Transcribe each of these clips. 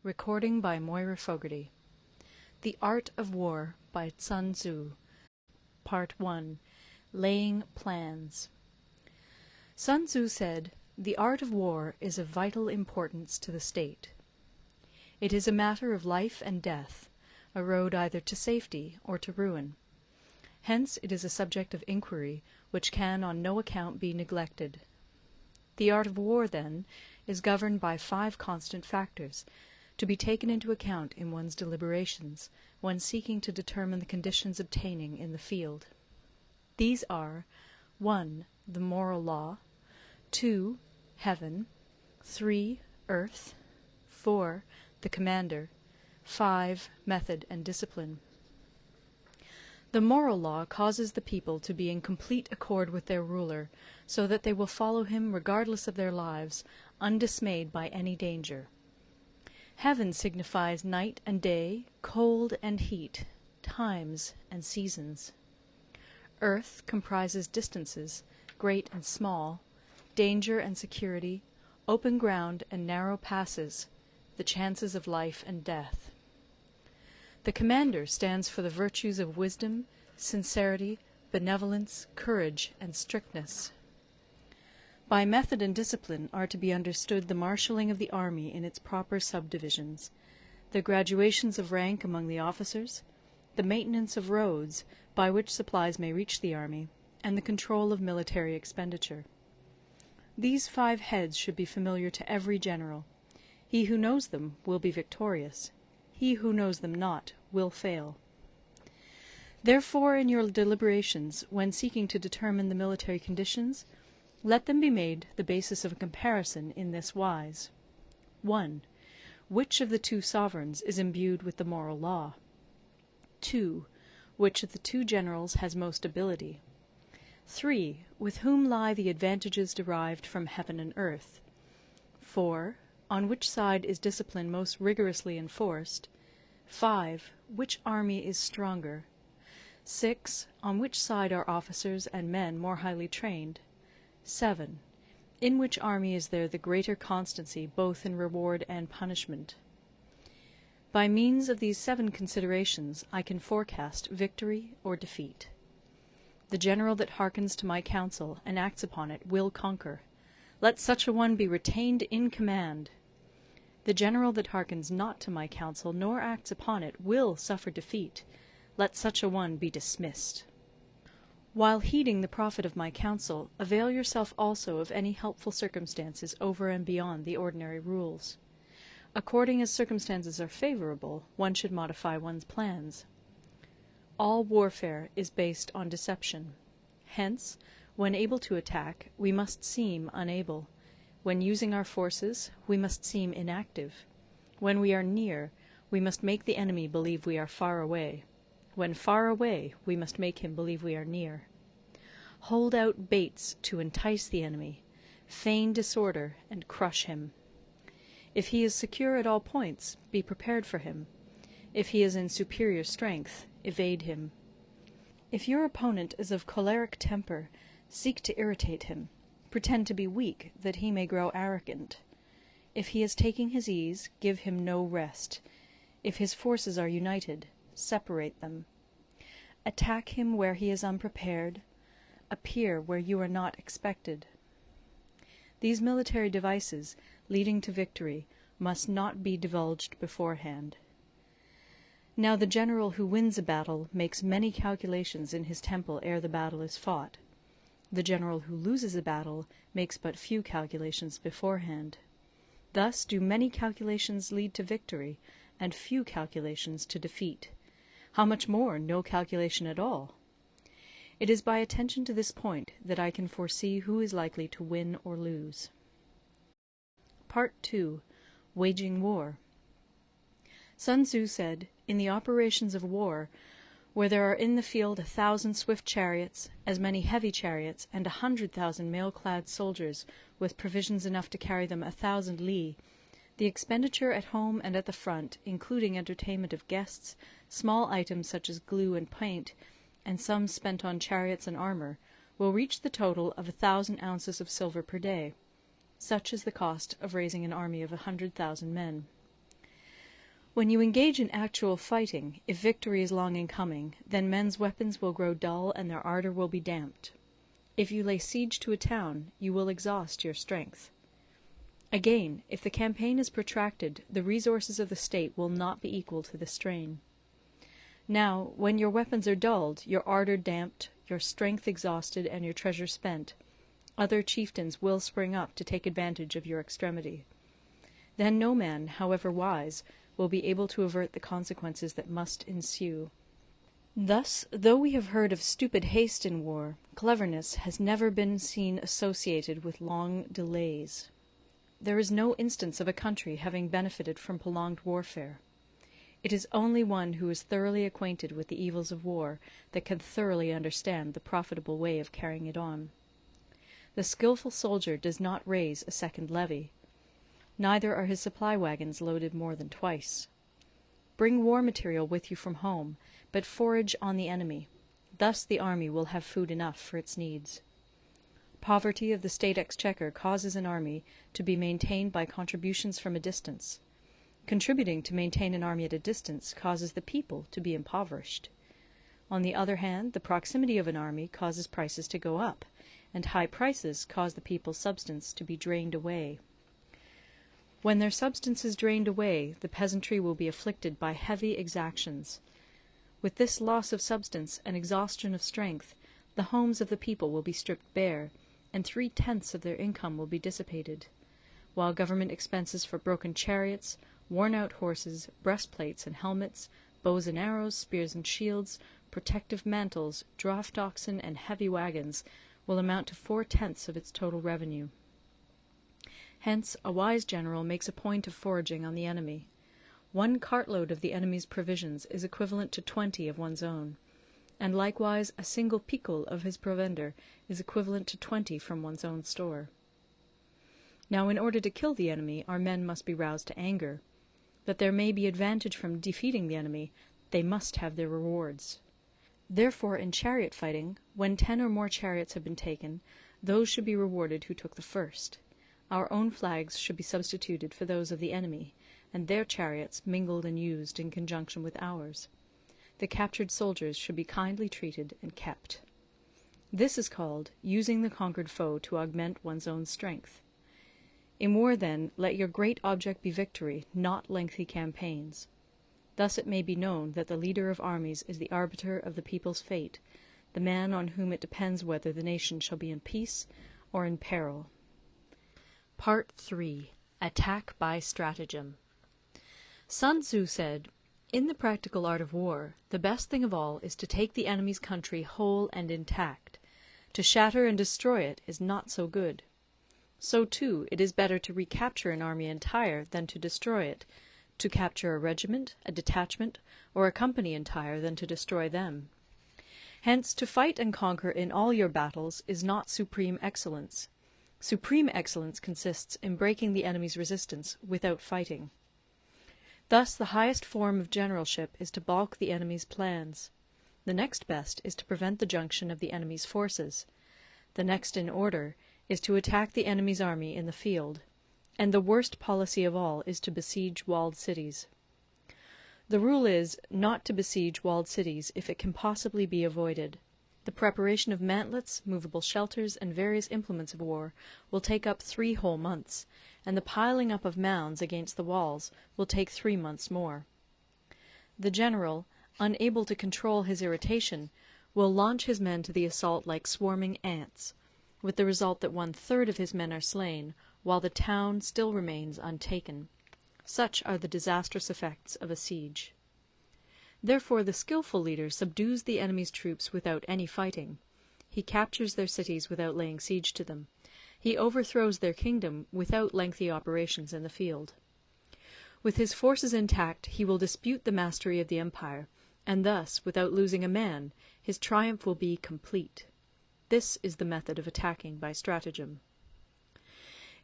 Recording by Moira Fogarty. The Art of War by Sun Tzu. Part 1. Laying Plans. Sun Tzu said, "The art of war is of vital importance to the state. It is a matter of life and death, a road either to safety or to ruin. Hence it is a subject of inquiry which can on no account be neglected. The art of war, then, is governed by 5 constant factors, to be taken into account in one's deliberations, when seeking to determine the conditions obtaining in the field. These are 1. The moral law, 2. Heaven, 3. Earth, 4. The commander, 5. Method and discipline. The moral law causes the people to be in complete accord with their ruler, so that they will follow him regardless of their lives, undismayed by any danger. Heaven signifies night and day, cold and heat, times and seasons. Earth comprises distances, great and small, danger and security, open ground and narrow passes, the chances of life and death. The commander stands for the virtues of wisdom, sincerity, benevolence, courage, and strictness. By method and discipline are to be understood the marshalling of the army in its proper subdivisions, the graduations of rank among the officers, the maintenance of roads by which supplies may reach the army, and the control of military expenditure. These 5 heads should be familiar to every general. He who knows them will be victorious. He who knows them not will fail. Therefore, in your deliberations, when seeking to determine the military conditions, let them be made the basis of a comparison in this wise. 1. Which of the 2 sovereigns is imbued with the moral law? 2. Which of the 2 generals has most ability? 3. With whom lie the advantages derived from heaven and earth? 4. On which side is discipline most rigorously enforced? 5. Which army is stronger? 6. On which side are officers and men more highly trained? 7. In which army is there the greater constancy both in reward and punishment? By means of these 7 considerations I can forecast victory or defeat. The general that hearkens to my counsel and acts upon it will conquer. Let such a one be retained in command. The general that hearkens not to my counsel nor acts upon it will suffer defeat. Let such a one be dismissed. While heeding the profit of my counsel, avail yourself also of any helpful circumstances over and beyond the ordinary rules. According as circumstances are favourable, one should modify one's plans. All warfare is based on deception. Hence, when able to attack, we must seem unable. When using our forces, we must seem inactive. When we are near, we must make the enemy believe we are far away. When far away, we must make him believe we are near. Hold out baits to entice the enemy, feign disorder, and crush him. If he is secure at all points, be prepared for him. If he is in superior strength, evade him. If your opponent is of choleric temper, seek to irritate him. Pretend to be weak, that he may grow arrogant. If he is taking his ease, give him no rest. If his forces are united, separate them. Attack him where he is unprepared. Appear where you are not expected. These military devices, leading to victory, must not be divulged beforehand. Now the general who wins a battle makes many calculations in his temple ere the battle is fought. The general who loses a battle makes but few calculations beforehand. Thus do many calculations lead to victory, and few calculations to defeat. How much more no calculation at all? It is by attention to this point that I can foresee who is likely to win or lose. Part 2. Waging War. Sun Tzu said, "In the operations of war, where there are in the field 1,000 swift chariots, as many heavy chariots, and 100,000 mail-clad soldiers, with provisions enough to carry them 1,000 li, the expenditure at home and at the front, including entertainment of guests, small items such as glue and paint, and sums spent on chariots and armour, will reach the total of 1,000 ounces of silver per day. Such is the cost of raising an army of 100,000 men. When you engage in actual fighting, if victory is long in coming, then men's weapons will grow dull and their ardour will be damped. If you lay siege to a town, you will exhaust your strength. Again, if the campaign is protracted, the resources of the state will not be equal to the strain. Now, when your weapons are dulled, your ardour damped, your strength exhausted, and your treasure spent, other chieftains will spring up to take advantage of your extremity. Then no man, however wise, will be able to avert the consequences that must ensue. Thus, though we have heard of stupid haste in war, cleverness has never been seen associated with long delays. There is no instance of a country having benefited from prolonged warfare. It is only one who is thoroughly acquainted with the evils of war that can thoroughly understand the profitable way of carrying it on. The skilful soldier does not raise a second levy. Neither are his supply wagons loaded more than twice. Bring war material with you from home, but forage on the enemy. Thus the army will have food enough for its needs. Poverty of the state exchequer causes an army to be maintained by contributions from a distance. Contributing to maintain an army at a distance causes the people to be impoverished. On the other hand, the proximity of an army causes prices to go up, and high prices cause the people's substance to be drained away. When their substance is drained away, the peasantry will be afflicted by heavy exactions. With this loss of substance and exhaustion of strength, the homes of the people will be stripped bare, and 3/10 of their income will be dissipated, while government expenses for broken chariots, worn-out horses, breastplates and helmets, bows and arrows, spears and shields, protective mantles, draught oxen, and heavy wagons will amount to 4/10 of its total revenue. Hence a wise general makes a point of foraging on the enemy. 1 cartload of the enemy's provisions is equivalent to 20 of one's own, and likewise a single picul of his provender is equivalent to 20 from one's own store. Now in order to kill the enemy, our men must be roused to anger. That there may be advantage from defeating the enemy, they must have their rewards. Therefore in chariot fighting, when 10 or more chariots have been taken, those should be rewarded who took the first. Our own flags should be substituted for those of the enemy, and their chariots mingled and used in conjunction with ours. The captured soldiers should be kindly treated and kept. This is called using the conquered foe to augment one's own strength. In war, then, let your great object be victory, not lengthy campaigns. Thus it may be known that the leader of armies is the arbiter of the people's fate, the man on whom it depends whether the nation shall be in peace or in peril. Part 3. Attack by Stratagem. Sun Tzu said, "In the practical art of war, the best thing of all is to take the enemy's country whole and intact. To shatter and destroy it is not so good. So, too, it is better to recapture an army entire than to destroy it, to capture a regiment, a detachment, or a company entire than to destroy them. Hence, to fight and conquer in all your battles is not supreme excellence. Supreme excellence consists in breaking the enemy's resistance without fighting. Thus the highest form of generalship is to balk the enemy's plans. The next best is to prevent the junction of the enemy's forces. The next in order is to attack the enemy's army in the field. And the worst policy of all is to besiege walled cities. The rule is, not to besiege walled cities if it can possibly be avoided. The preparation of mantlets, movable shelters, and various implements of war will take up 3 whole months, and the piling up of mounds against the walls will take 3 months more. The general, unable to control his irritation, will launch his men to the assault like swarming ants, with the result that 1/3 of his men are slain, while the town still remains untaken. Such are the disastrous effects of a siege. Therefore the skilful leader subdues the enemy's troops without any fighting. He captures their cities without laying siege to them. He overthrows their kingdom without lengthy operations in the field. With his forces intact he will dispute the mastery of the empire, and thus, without losing a man, his triumph will be complete. This is the method of attacking by stratagem.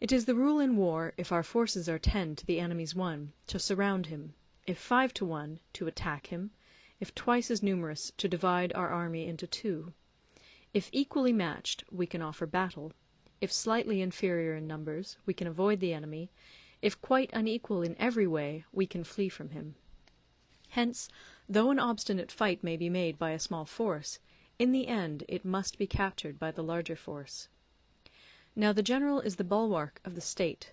It is the rule in war, if our forces are 10 to the enemy's 1, to surround him; if 5 to 1, to attack him; if twice as numerous, to divide our army into 2. If equally matched, we can offer battle; if slightly inferior in numbers, we can avoid the enemy; if quite unequal in every way, we can flee from him. Hence, though an obstinate fight may be made by a small force, in the end it must be captured by the larger force. Now the general is the bulwark of the state.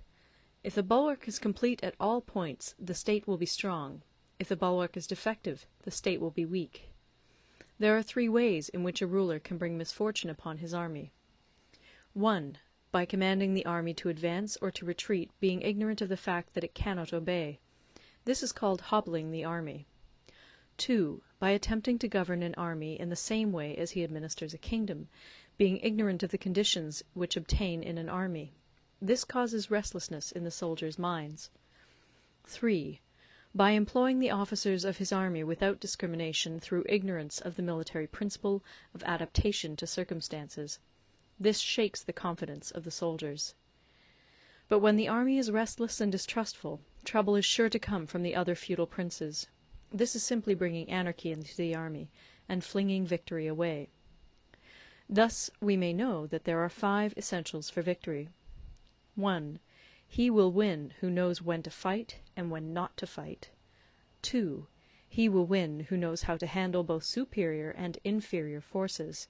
If the bulwark is complete at all points, the state will be strong. If the bulwark is defective, the state will be weak. There are 3 ways in which a ruler can bring misfortune upon his army. 1. By commanding the army to advance or to retreat, being ignorant of the fact that it cannot obey. This is called hobbling the army. 2. By attempting to govern an army in the same way as he administers a kingdom, being ignorant of the conditions which obtain in an army. This causes restlessness in the soldiers' minds. 3. By employing the officers of his army without discrimination through ignorance of the military principle of adaptation to circumstances. This shakes the confidence of the soldiers. But when the army is restless and distrustful, trouble is sure to come from the other feudal princes. This is simply bringing anarchy into the army, and flinging victory away. Thus we may know that there are 5 essentials for victory. 1. He will win who knows when to fight and when not to fight. 2. He will win who knows how to handle both superior and inferior forces.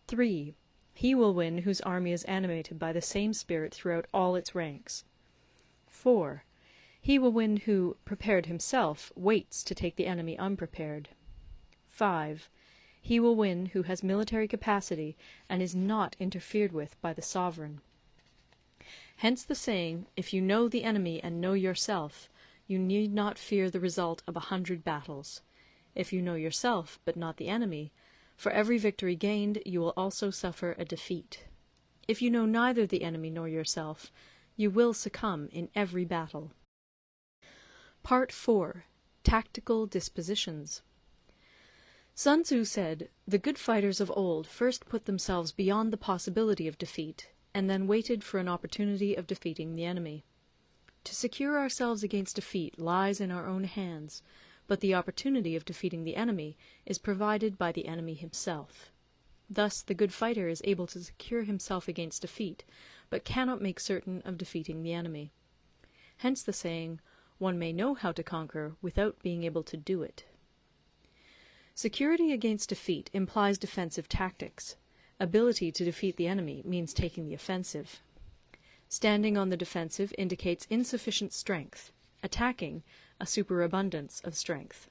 3. He will win whose army is animated by the same spirit throughout all its ranks. 4. He will win who, prepared himself, waits to take the enemy unprepared. 5. He will win who has military capacity and is not interfered with by the sovereign. Hence the saying, if you know the enemy and know yourself, you need not fear the result of 100 battles. If you know yourself, but not the enemy, for every victory gained you will also suffer a defeat. If you know neither the enemy nor yourself, you will succumb in every battle. Part 4. Tactical Dispositions. Sun Tzu said, "The good fighters of old first put themselves beyond the possibility of defeat, and then waited for an opportunity of defeating the enemy. To secure ourselves against defeat lies in our own hands, but the opportunity of defeating the enemy is provided by the enemy himself. Thus the good fighter is able to secure himself against defeat, but cannot make certain of defeating the enemy. Hence the saying, one may know how to conquer without being able to do it." Security against defeat implies defensive tactics. Ability to defeat the enemy means taking the offensive. Standing on the defensive indicates insufficient strength. Attacking, a superabundance of strength.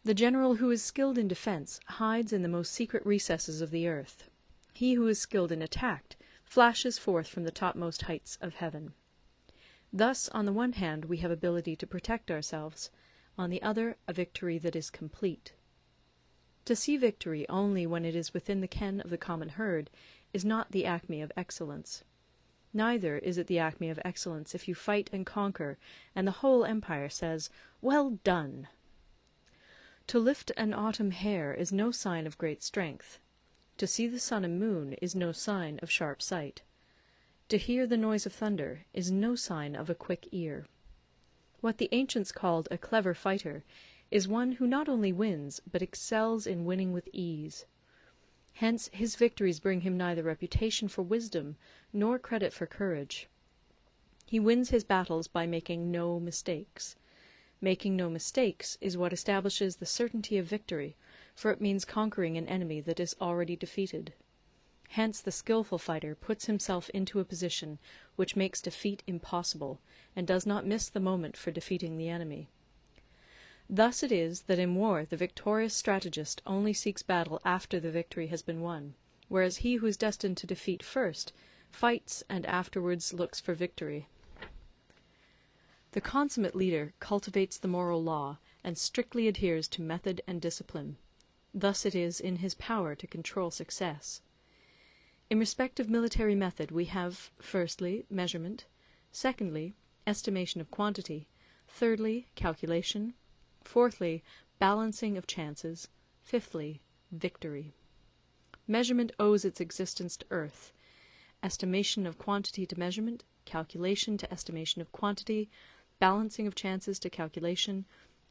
The general who is skilled in defence hides in the most secret recesses of the earth. He who is skilled in attack flashes forth from the topmost heights of heaven. Thus, on the one hand, we have ability to protect ourselves, on the other, a victory that is complete. To see victory only when it is within the ken of the common herd is not the acme of excellence. Neither is it the acme of excellence if you fight and conquer, and the whole empire says, "Well done!" To lift an autumn hair is no sign of great strength. To see the sun and moon is no sign of sharp sight. To hear the noise of thunder is no sign of a quick ear. What the ancients called a clever fighter is one who not only wins, but excels in winning with ease. Hence his victories bring him neither reputation for wisdom nor credit for courage. He wins his battles by making no mistakes. Making no mistakes is what establishes the certainty of victory, for it means conquering an enemy that is already defeated. Hence the skilful fighter puts himself into a position which makes defeat impossible, and does not miss the moment for defeating the enemy. Thus it is that in war the victorious strategist only seeks battle after the victory has been won, whereas he who is destined to defeat first fights and afterwards looks for victory. The consummate leader cultivates the moral law and strictly adheres to method and discipline. Thus it is in his power to control success. In respect of military method we have, firstly, measurement; secondly, estimation of quantity; thirdly, calculation; fourthly, balancing of chances; fifthly, victory. Measurement owes its existence to earth; estimation of quantity to measurement; calculation to estimation of quantity; balancing of chances to calculation;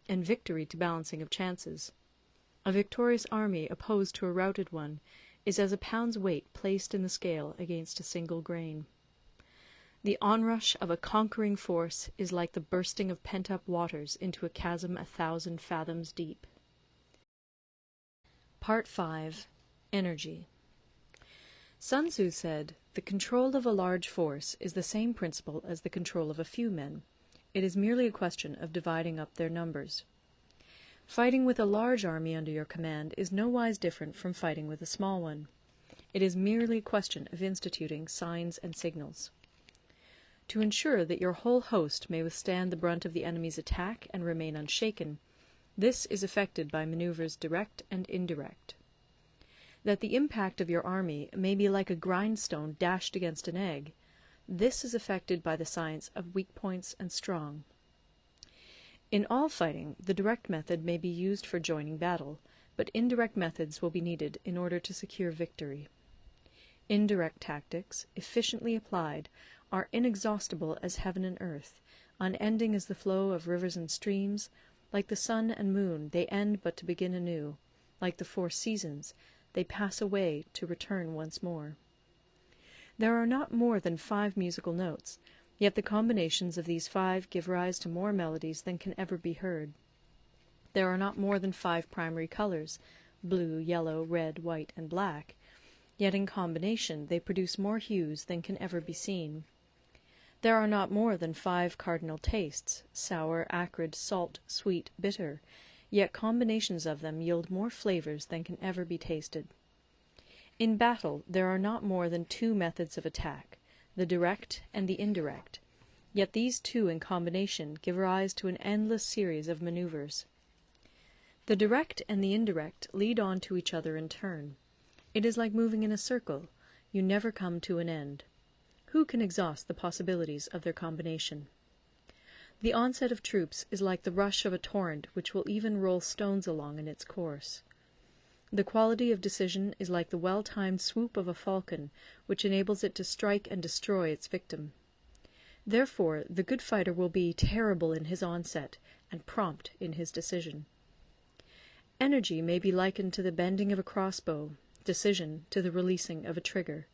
and victory to balancing of chances. A victorious army opposed to a routed one is as a pound's weight placed in the scale against a single grain. The onrush of a conquering force is like the bursting of pent-up waters into a chasm 1,000 fathoms deep. Part 5. Energy. Sun Tzu said, "The control of a large force is the same principle as the control of a few men. It is merely a question of dividing up their numbers." Fighting with a large army under your command is nowise different from fighting with a small one. It is merely a question of instituting signs and signals. To ensure that your whole host may withstand the brunt of the enemy's attack and remain unshaken, this is effected by maneuvers direct and indirect. That the impact of your army may be like a grindstone dashed against an egg, this is effected by the science of weak points and strong. In all fighting, the direct method may be used for joining battle, but indirect methods will be needed in order to secure victory. Indirect tactics, efficiently applied, are inexhaustible as heaven and earth, unending as the flow of rivers and streams. Like the sun and moon, they end but to begin anew. Like the 4 seasons, they pass away to return once more. There are not more than 5 musical notes, yet the combinations of these 5 give rise to more melodies than can ever be heard. There are not more than 5 primary colors, blue, yellow, red, white, and black, yet in combination they produce more hues than can ever be seen. There are not more than 5 cardinal tastes, sour, acrid, salt, sweet, bitter, yet combinations of them yield more flavors than can ever be tasted. In battle there are not more than 2 methods of attack, the direct and the indirect, yet these 2 in combination give rise to an endless series of maneuvers. The direct and the indirect lead on to each other in turn. It is like moving in a circle, you never come to an end. Who can exhaust the possibilities of their combination? The onset of troops is like the rush of a torrent which will even roll stones along in its course. The quality of decision is like the well-timed swoop of a falcon, which enables it to strike and destroy its victim. Therefore, the good fighter will be terrible in his onset, and prompt in his decision. Energy may be likened to the bending of a crossbow, decision to the releasing of a trigger.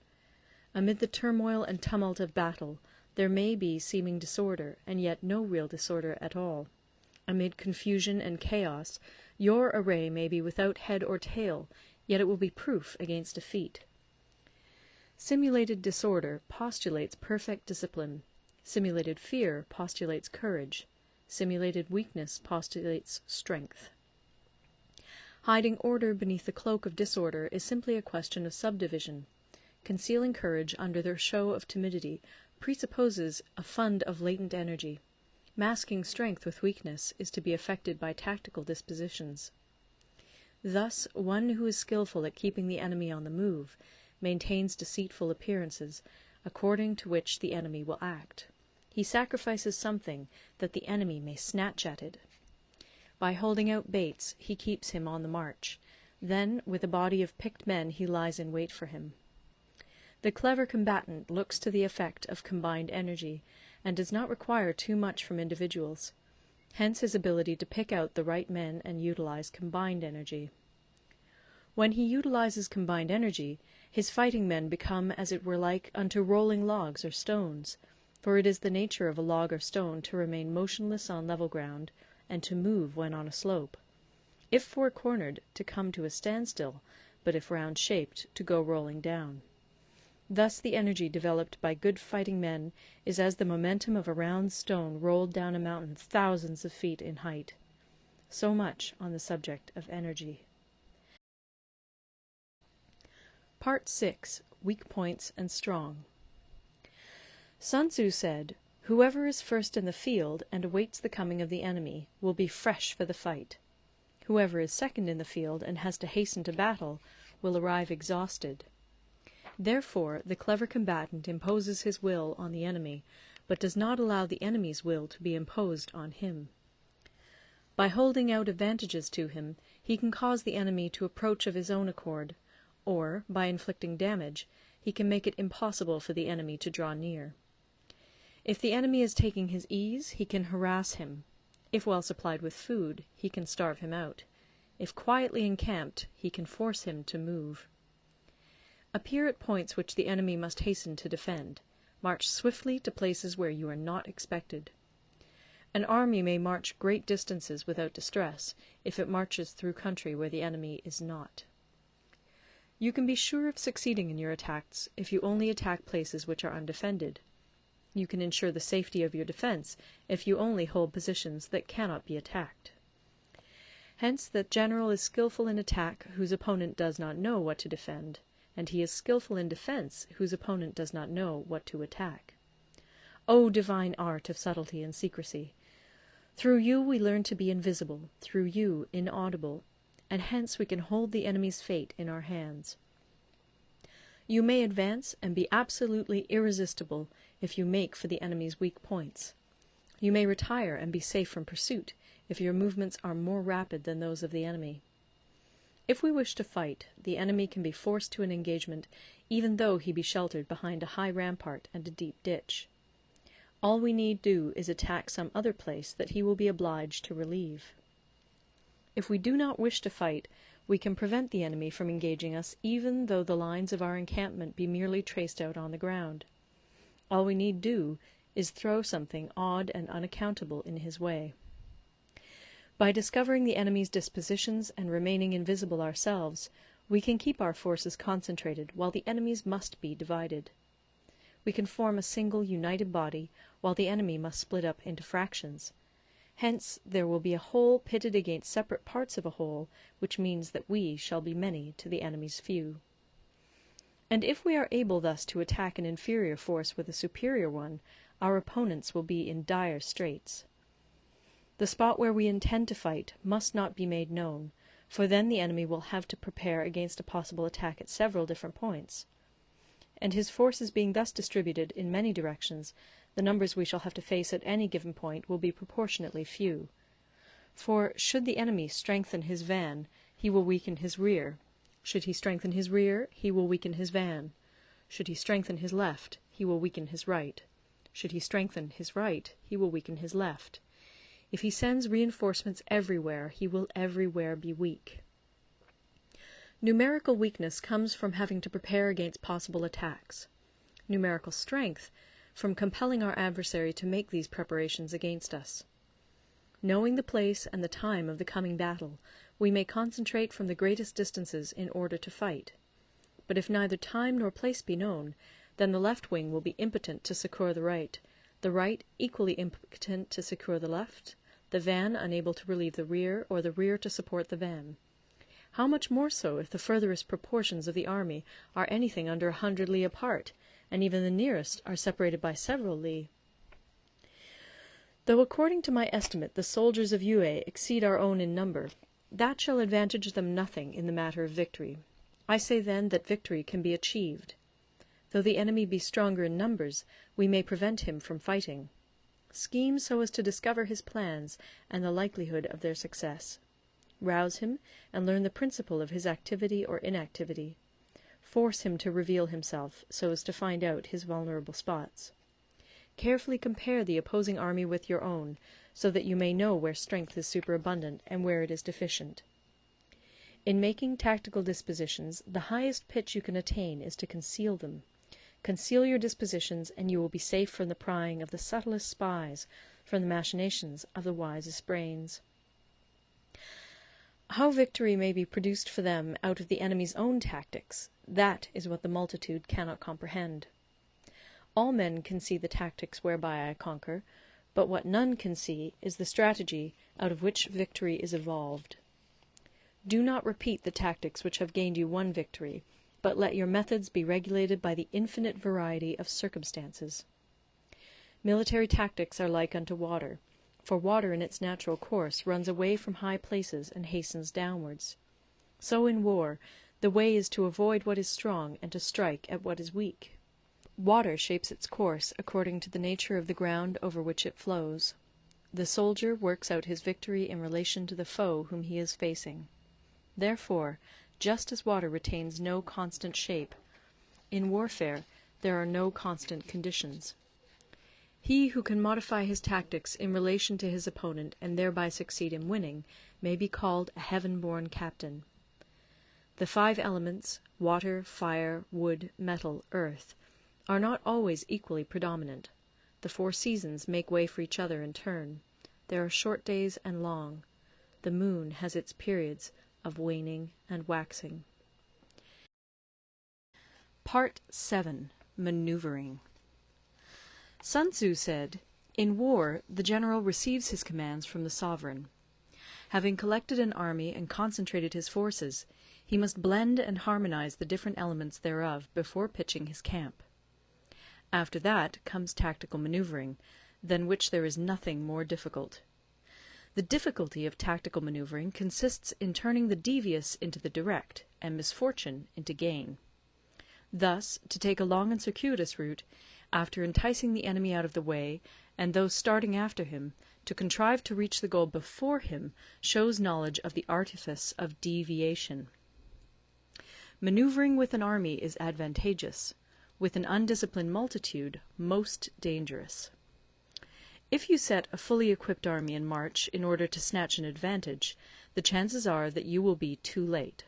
Amid the turmoil and tumult of battle, there may be seeming disorder, and yet no real disorder at all. Amid confusion and chaos, your array may be without head or tail, yet it will be proof against defeat. Simulated disorder postulates perfect discipline. Simulated fear postulates courage. Simulated weakness postulates strength. Hiding order beneath the cloak of disorder is simply a question of subdivision. Concealing courage under their show of timidity presupposes a fund of latent energy. Masking strength with weakness is to be effected by tactical dispositions. Thus, one who is skilful at keeping the enemy on the move maintains deceitful appearances, according to which the enemy will act. He sacrifices something that the enemy may snatch at it. By holding out baits, he keeps him on the march. Then, with a body of picked men, he lies in wait for him. The clever combatant looks to the effect of combined energy, and does not require too much from individuals. Hence his ability to pick out the right men and utilize combined energy. When he utilizes combined energy, his fighting men become as it were like unto rolling logs or stones, for it is the nature of a log or stone to remain motionless on level ground, and to move when on a slope. If four-cornered, to come to a standstill, but if round-shaped, to go rolling down. Thus the energy developed by good fighting men is as the momentum of a round stone rolled down a mountain thousands of feet in height. So much on the subject of energy. Part 6. Weak Points and Strong. Sun Tzu said, "Whoever is first in the field and awaits the coming of the enemy will be fresh for the fight. Whoever is second in the field and has to hasten to battle will arrive exhausted." Therefore the clever combatant imposes his will on the enemy, but does not allow the enemy's will to be imposed on him. By holding out advantages to him, he can cause the enemy to approach of his own accord, or, by inflicting damage, he can make it impossible for the enemy to draw near. If the enemy is taking his ease, he can harass him. If well supplied with food, he can starve him out. If quietly encamped, he can force him to move. Appear at points which the enemy must hasten to defend. March swiftly to places where you are not expected. An army may march great distances without distress, if it marches through country where the enemy is not. You can be sure of succeeding in your attacks if you only attack places which are undefended. You can ensure the safety of your defence if you only hold positions that cannot be attacked. Hence that general is skilful in attack whose opponent does not know what to defend, and he is skilful in defence whose opponent does not know what to attack. O divine art of subtlety and secrecy! Through you we learn to be invisible, through you inaudible, and hence we can hold the enemy's fate in our hands. You may advance and be absolutely irresistible if you make for the enemy's weak points. You may retire and be safe from pursuit if your movements are more rapid than those of the enemy. If we wish to fight, the enemy can be forced to an engagement even though he be sheltered behind a high rampart and a deep ditch. All we need do is attack some other place that he will be obliged to relieve. If we do not wish to fight, we can prevent the enemy from engaging us even though the lines of our encampment be merely traced out on the ground. All we need do is throw something odd and unaccountable in his way. By discovering the enemy's dispositions and remaining invisible ourselves, we can keep our forces concentrated while the enemy's must be divided. We can form a single united body while the enemy must split up into fractions. Hence there will be a whole pitted against separate parts of a whole, which means that we shall be many to the enemy's few. And if we are able thus to attack an inferior force with a superior one, our opponents will be in dire straits. The spot where we intend to fight must not be made known, for then the enemy will have to prepare against a possible attack at several different points. And his forces being thus distributed in many directions, the numbers we shall have to face at any given point will be proportionately few. For should the enemy strengthen his van, he will weaken his rear. Should he strengthen his rear, he will weaken his van. Should he strengthen his left, he will weaken his right. Should he strengthen his right, he will weaken his left. If he sends reinforcements everywhere, he will everywhere be weak. Numerical weakness comes from having to prepare against possible attacks. Numerical strength from compelling our adversary to make these preparations against us. Knowing the place and the time of the coming battle, we may concentrate from the greatest distances in order to fight. But if neither time nor place be known, then the left wing will be impotent to succour the right equally impotent to succour the left, the van unable to relieve the rear, or the rear to support the van. How much more so if the furthest proportions of the army are anything under 100 li apart, and even the nearest are separated by several li? Though according to my estimate the soldiers of Yue exceed our own in number, that shall advantage them nothing in the matter of victory. I say then that victory can be achieved. Though the enemy be stronger in numbers, we may prevent him from fighting. Scheme so as to discover his plans and the likelihood of their success. Rouse him, and learn the principle of his activity or inactivity. Force him to reveal himself, so as to find out his vulnerable spots. Carefully compare the opposing army with your own, so that you may know where strength is superabundant and where it is deficient. In making tactical dispositions, the highest pitch you can attain is to conceal them. Conceal your dispositions, and you will be safe from the prying of the subtlest spies, from the machinations of the wisest brains. How victory may be produced for them out of the enemy's own tactics, that is what the multitude cannot comprehend. All men can see the tactics whereby I conquer, but what none can see is the strategy out of which victory is evolved. Do not repeat the tactics which have gained you one victory, but let your methods be regulated by the infinite variety of circumstances. Military tactics are like unto water, for water in its natural course runs away from high places and hastens downwards. So in war, the way is to avoid what is strong and to strike at what is weak. Water shapes its course according to the nature of the ground over which it flows. The soldier works out his victory in relation to the foe whom he is facing. Therefore, just as water retains no constant shape, in warfare there are no constant conditions. He who can modify his tactics in relation to his opponent and thereby succeed in winning may be called a heaven-born captain. The 5 elements, water, fire, wood, metal, earth, are not always equally predominant. The 4 seasons make way for each other in turn. There are short days and long. The moon has its periods of waning and waxing. Part 7. Maneuvering. Sun Tzu said, "In war the general receives his commands from the sovereign. Having collected an army and concentrated his forces, he must blend and harmonize the different elements thereof before pitching his camp. After that comes tactical maneuvering, than which there is nothing more difficult. The difficulty of tactical maneuvering consists in turning the devious into the direct, and misfortune into gain. Thus, to take a long and circuitous route, after enticing the enemy out of the way, and those starting after him, to contrive to reach the goal before him, shows knowledge of the artifice of deviation. Maneuvering with an army is advantageous; with an undisciplined multitude, most dangerous. If you set a fully equipped army in march in order to snatch an advantage, the chances are that you will be too late.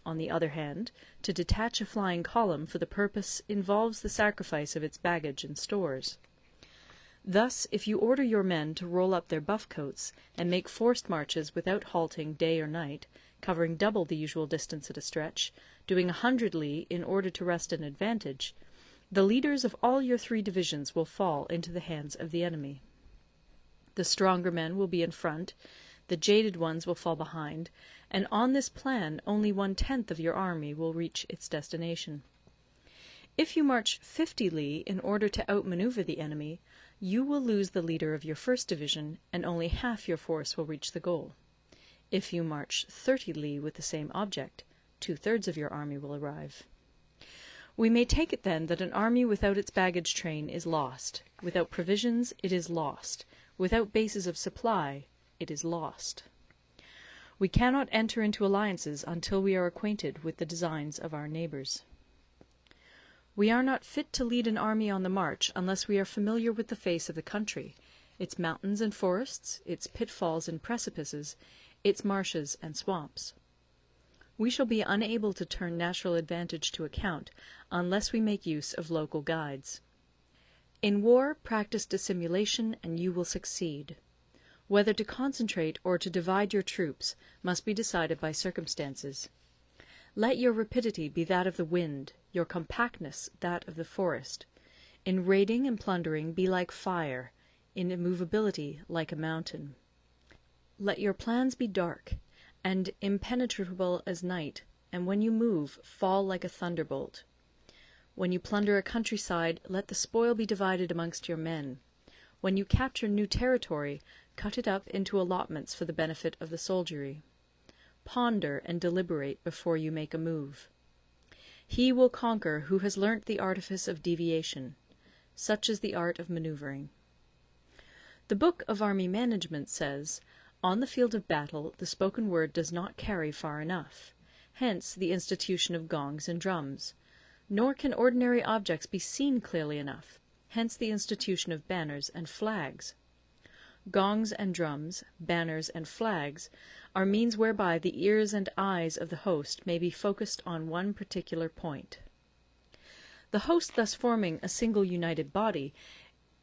On the other hand, to detach a flying column for the purpose involves the sacrifice of its baggage and stores. Thus, if you order your men to roll up their buff coats, and make forced marches without halting day or night, covering double the usual distance at a stretch, doing 100 li in order to wrest an advantage, the leaders of all your 3 divisions will fall into the hands of the enemy. The stronger men will be in front, the jaded ones will fall behind, and on this plan only 1/10 of your army will reach its destination. If you march 50 li in order to outmaneuver the enemy, you will lose the leader of your 1st division, and only half your force will reach the goal. If you march 30 li with the same object, 2/3 of your army will arrive. We may take it then that an army without its baggage train is lost; without provisions it is lost; without bases of supply it is lost. We cannot enter into alliances until we are acquainted with the designs of our neighbours. We are not fit to lead an army on the march unless we are familiar with the face of the country, its mountains and forests, its pitfalls and precipices, its marshes and swamps. We shall be unable to turn natural advantage to account unless we make use of local guides. In war, practice dissimulation and you will succeed. Whether to concentrate or to divide your troops must be decided by circumstances. Let your rapidity be that of the wind, your compactness that of the forest. In raiding and plundering be like fire, in immovability like a mountain. Let your plans be dark, and impenetrable as night, and when you move, fall like a thunderbolt. When you plunder a countryside, let the spoil be divided amongst your men. When you capture new territory, cut it up into allotments for the benefit of the soldiery. Ponder and deliberate before you make a move. He will conquer who has learnt the artifice of deviation. Such is the art of manoeuvring. The Book of Army Management says, "On the field of battle the spoken word does not carry far enough. Hence the institution of gongs and drums. Nor can ordinary objects be seen clearly enough. Hence the institution of banners and flags. Gongs and drums, banners and flags, are means whereby the ears and eyes of the host may be focused on one particular point. The host thus forming a single united body,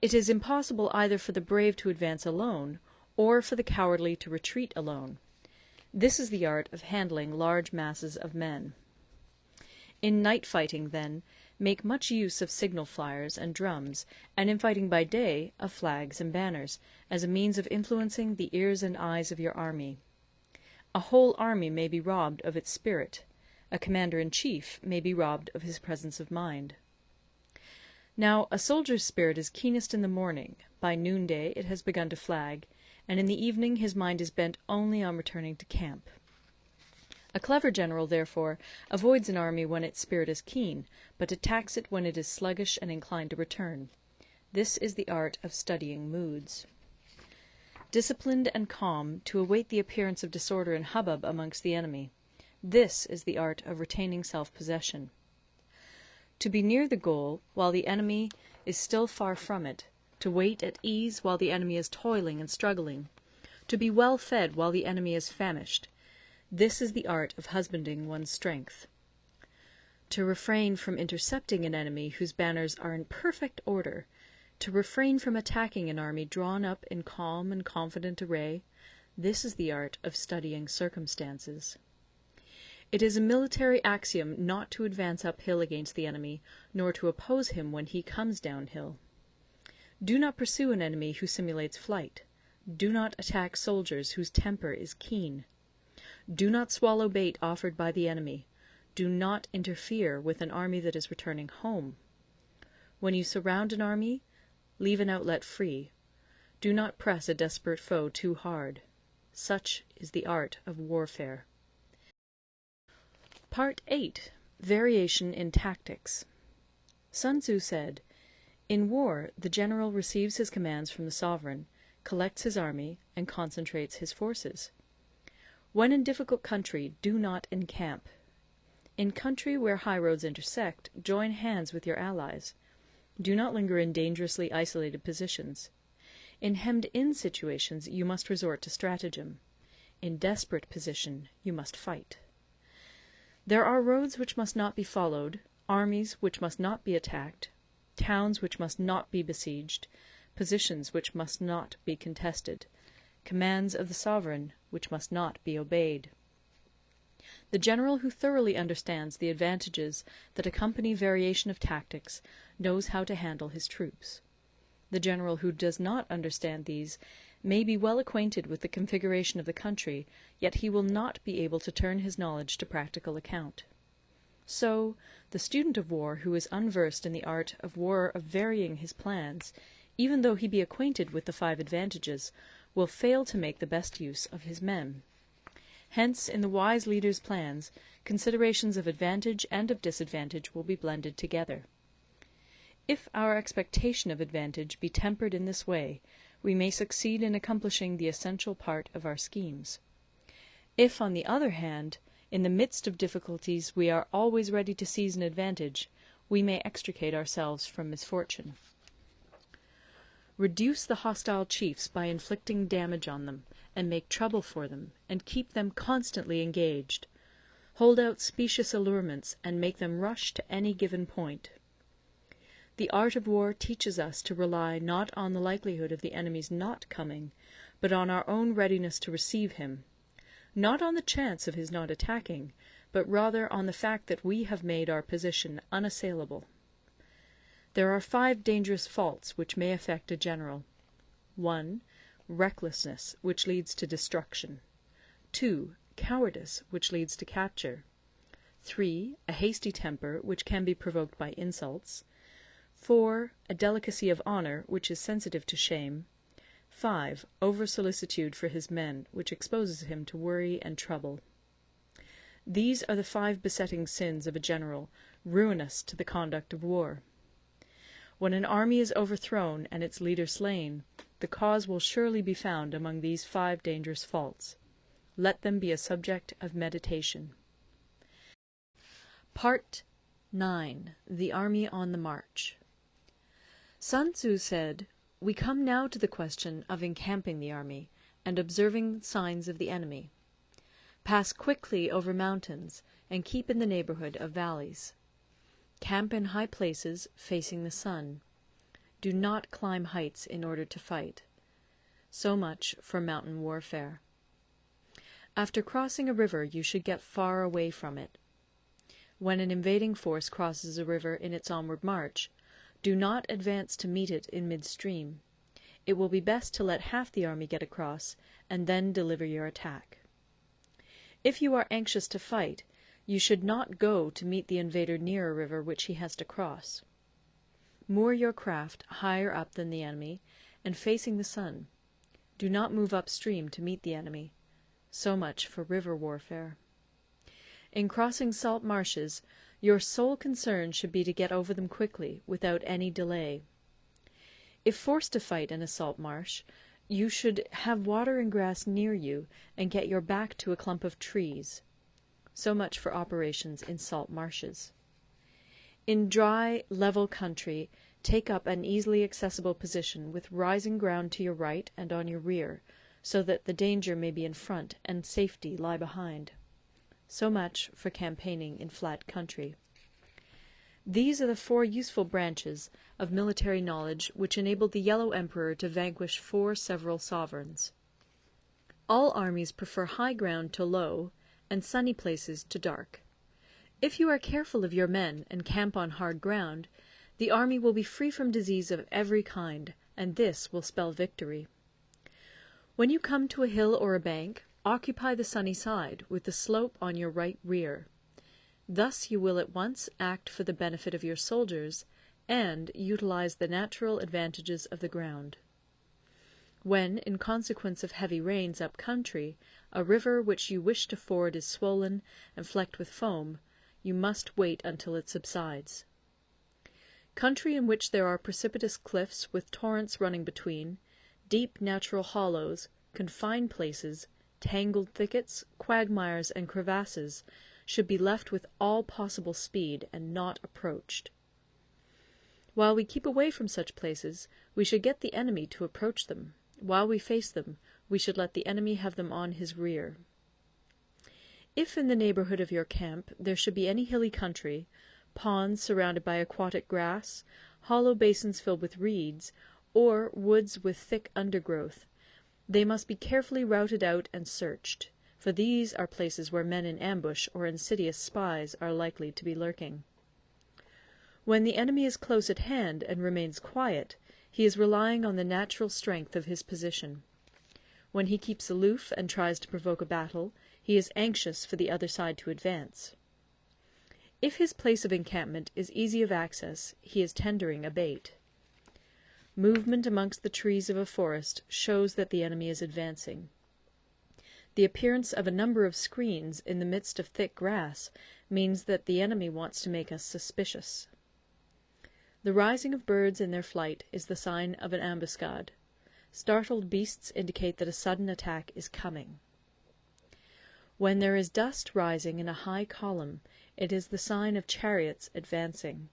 it is impossible either for the brave to advance alone, or for the cowardly to retreat alone. This is the art of handling large masses of men. In night fighting, then, make much use of signal flyers and drums, and in fighting by day, of flags and banners, as a means of influencing the ears and eyes of your army. A whole army may be robbed of its spirit. A commander-in-chief may be robbed of his presence of mind. Now, a soldier's spirit is keenest in the morning; by noonday it has begun to flag, and in the evening his mind is bent only on returning to camp. A clever general, therefore, avoids an army when its spirit is keen, but attacks it when it is sluggish and inclined to return. This is the art of studying moods. Disciplined and calm, to await the appearance of disorder and hubbub amongst the enemy. This is the art of retaining self-possession. To be near the goal while the enemy is still far from it, to wait at ease while the enemy is toiling and struggling, to be well fed while the enemy is famished. This is the art of husbanding one's strength. to refrain from intercepting an enemy whose banners are in perfect order, to refrain from attacking an army drawn up in calm and confident array, this is the art of studying circumstances. It is a military axiom not to advance uphill against the enemy, nor to oppose him when he comes downhill. Do not pursue an enemy who simulates flight. Do not attack soldiers whose temper is keen. Do not swallow bait offered by the enemy. Do not interfere with an army that is returning home. When you surround an army, leave an outlet free. Do not press a desperate foe too hard. Such is the art of warfare. Part 8. Variation in Tactics. Sun Tzu said, "In war, the general receives his commands from the sovereign, collects his army, and concentrates his forces. When in difficult country, do not encamp. In country where high roads intersect, join hands with your allies. Do not linger in dangerously isolated positions. In hemmed-in situations, you must resort to stratagem. In desperate position, you must fight. There are roads which must not be followed, armies which must not be attacked, towns which must not be besieged, positions which must not be contested, commands of the sovereign which must not be obeyed." The general who thoroughly understands the advantages that accompany variation of tactics knows how to handle his troops. The general who does not understand these may be well acquainted with the configuration of the country, yet he will not be able to turn his knowledge to practical account. So, the student of war who is unversed in the art of war of varying his plans, even though he be acquainted with the 5 advantages, will fail to make the best use of his men. Hence, in the wise leader's plans, considerations of advantage and of disadvantage will be blended together. If our expectation of advantage be tempered in this way, we may succeed in accomplishing the essential part of our schemes. If, on the other hand, in the midst of difficulties we are always ready to seize an advantage, we may extricate ourselves from misfortune. Reduce the hostile chiefs by inflicting damage on them, and make trouble for them, and keep them constantly engaged. Hold out specious allurements, and make them rush to any given point. The art of war teaches us to rely not on the likelihood of the enemy's not coming, but on our own readiness to receive him; not on the chance of his not attacking, but rather on the fact that we have made our position unassailable. There are 5 dangerous faults which may affect a general. 1. Recklessness, which leads to destruction. 2. Cowardice, which leads to capture. 3. A hasty temper, which can be provoked by insults. 4. A delicacy of honour, which is sensitive to shame. 5. Over-solicitude for his men, which exposes him to worry and trouble. These are the 5 besetting sins of a general, ruinous to the conduct of war. When an army is overthrown and its leader slain, the cause will surely be found among these 5 dangerous faults. Let them be a subject of meditation. Part 9. The Army on the March. Sun Tzu said, "We come now to the question of encamping the army, and observing signs of the enemy. Pass quickly over mountains, and keep in the neighbourhood of valleys. Camp in high places, facing the sun. Do not climb heights in order to fight." So much for mountain warfare. After crossing a river, you should get far away from it. When an invading force crosses a river in its onward march, do not advance to meet it in midstream. It will be best to let half the army get across, and then deliver your attack. If you are anxious to fight, you should not go to meet the invader near a river which he has to cross. Moor your craft higher up than the enemy, and facing the sun. Do not move upstream to meet the enemy. So much for river warfare. In crossing salt marshes, your sole concern should be to get over them quickly, without any delay. If forced to fight in a salt marsh, you should have water and grass near you, and get your back to a clump of trees. So much for operations in salt marshes. In dry, level country, take up an easily accessible position with rising ground to your right and on your rear, so that the danger may be in front and safety lie behind. So much for campaigning in flat country. These are the 4 useful branches of military knowledge which enabled the Yellow Emperor to vanquish 4 several sovereigns. All armies prefer high ground to low, and sunny places to dark. If you are careful of your men and camp on hard ground, the army will be free from disease of every kind, and this will spell victory. When you come to a hill or a bank, occupy the sunny side, with the slope on your right rear. Thus you will at once act for the benefit of your soldiers, and utilize the natural advantages of the ground. When, in consequence of heavy rains up country, a river which you wish to ford is swollen and flecked with foam, you must wait until it subsides. Country in which there are precipitous cliffs with torrents running between, deep natural hollows, confined places, tangled thickets, quagmires, and crevasses, should be left with all possible speed, and not approached. While we keep away from such places, we should get the enemy to approach them. While we face them, we should let the enemy have them on his rear. If in the neighbourhood of your camp there should be any hilly country, ponds surrounded by aquatic grass, hollow basins filled with reeds, or woods with thick undergrowth, they must be carefully routed out and searched, for these are places where men in ambush or insidious spies are likely to be lurking. When the enemy is close at hand and remains quiet, he is relying on the natural strength of his position. When he keeps aloof and tries to provoke a battle, he is anxious for the other side to advance. If his place of encampment is easy of access, he is tendering a bait. Movement amongst the trees of a forest shows that the enemy is advancing. The appearance of a number of screens in the midst of thick grass means that the enemy wants to make us suspicious. The rising of birds in their flight is the sign of an ambuscade. Startled beasts indicate that a sudden attack is coming. When there is dust rising in a high column, it is the sign of chariots advancing.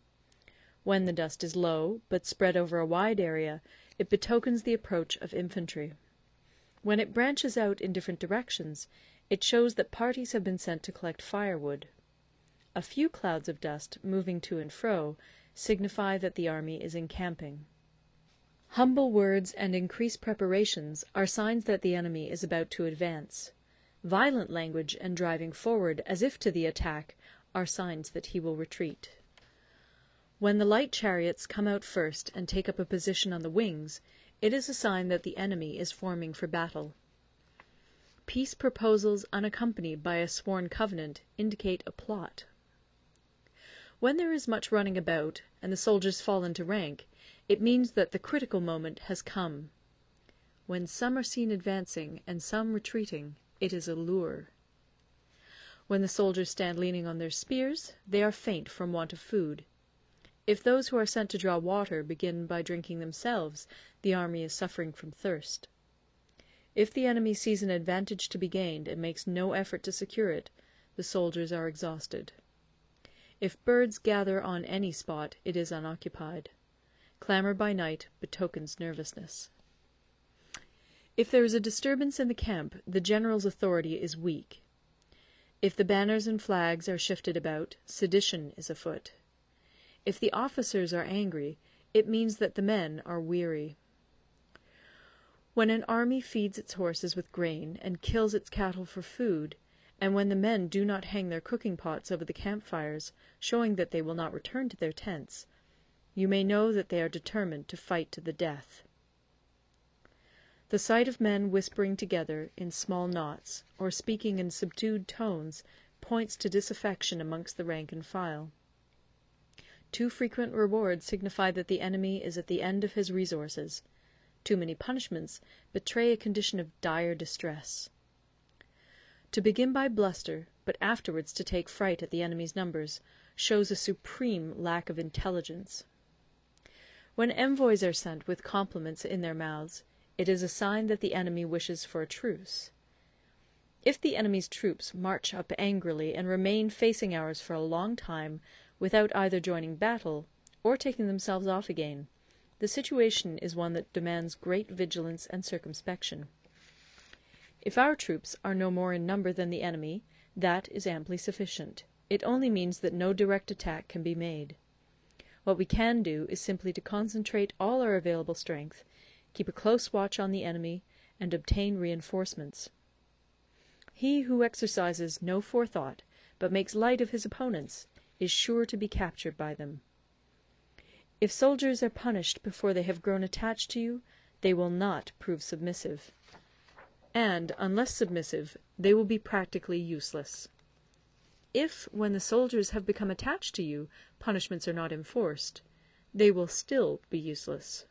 When the dust is low, but spread over a wide area, it betokens the approach of infantry. When it branches out in different directions, it shows that parties have been sent to collect firewood. A few clouds of dust, moving to and fro, signify that the army is encamping. Humble words and increased preparations are signs that the enemy is about to advance. Violent language and driving forward as if to the attack are signs that he will retreat. When the light chariots come out first and take up a position on the wings, it is a sign that the enemy is forming for battle. Peace proposals unaccompanied by a sworn covenant indicate a plot. When there is much running about, and the soldiers fall into rank, it means that the critical moment has come. When some are seen advancing and some retreating, it is a lure. When the soldiers stand leaning on their spears, they are faint from want of food. If those who are sent to draw water begin by drinking themselves, the army is suffering from thirst. If the enemy sees an advantage to be gained and makes no effort to secure it, the soldiers are exhausted. If birds gather on any spot, it is unoccupied. Clamour by night betokens nervousness. If there is a disturbance in the camp, the general's authority is weak. If the banners and flags are shifted about, sedition is afoot. If the officers are angry, it means that the men are weary. When an army feeds its horses with grain and kills its cattle for food, and when the men do not hang their cooking pots over the campfires, showing that they will not return to their tents, you may know that they are determined to fight to the death. The sight of men whispering together in small knots, or speaking in subdued tones, points to disaffection amongst the rank and file. Too frequent rewards signify that the enemy is at the end of his resources. Too many punishments betray a condition of dire distress. To begin by bluster, but afterwards to take fright at the enemy's numbers, shows a supreme lack of intelligence. When envoys are sent with compliments in their mouths, it is a sign that the enemy wishes for a truce. If the enemy's troops march up angrily and remain facing ours for a long time without either joining battle or taking themselves off again, the situation is one that demands great vigilance and circumspection. If our troops are no more in number than the enemy, that is amply sufficient. It only means that no direct attack can be made. What we can do is simply to concentrate all our available strength, keep a close watch on the enemy, and obtain reinforcements. He who exercises no forethought, but makes light of his opponents, is sure to be captured by them. If soldiers are punished before they have grown attached to you, they will not prove submissive, and, unless submissive, they will be practically useless. If, when the soldiers have become attached to you, punishments are not enforced, they will still be useless.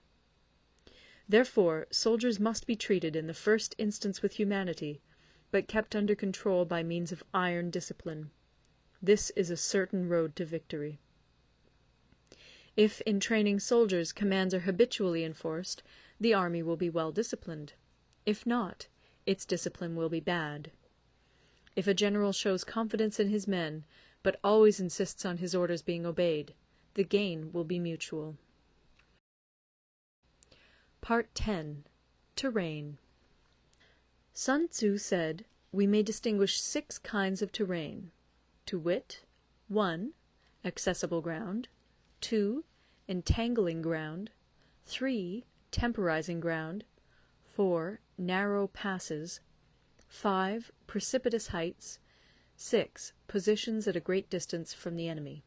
Therefore, soldiers must be treated in the first instance with humanity, but kept under control by means of iron discipline. This is a certain road to victory. If in training soldiers commands are habitually enforced, the army will be well disciplined. If not, its discipline will be bad. If a general shows confidence in his men, but always insists on his orders being obeyed, the gain will be mutual. Part 10. Terrain. Sun Tzu said, we may distinguish 6 kinds of terrain, to wit, 1. Accessible ground, 2. Entangling ground, 3. Temporizing ground, 4. Narrow passes, 5. Precipitous heights, 6. Positions at a great distance from the enemy.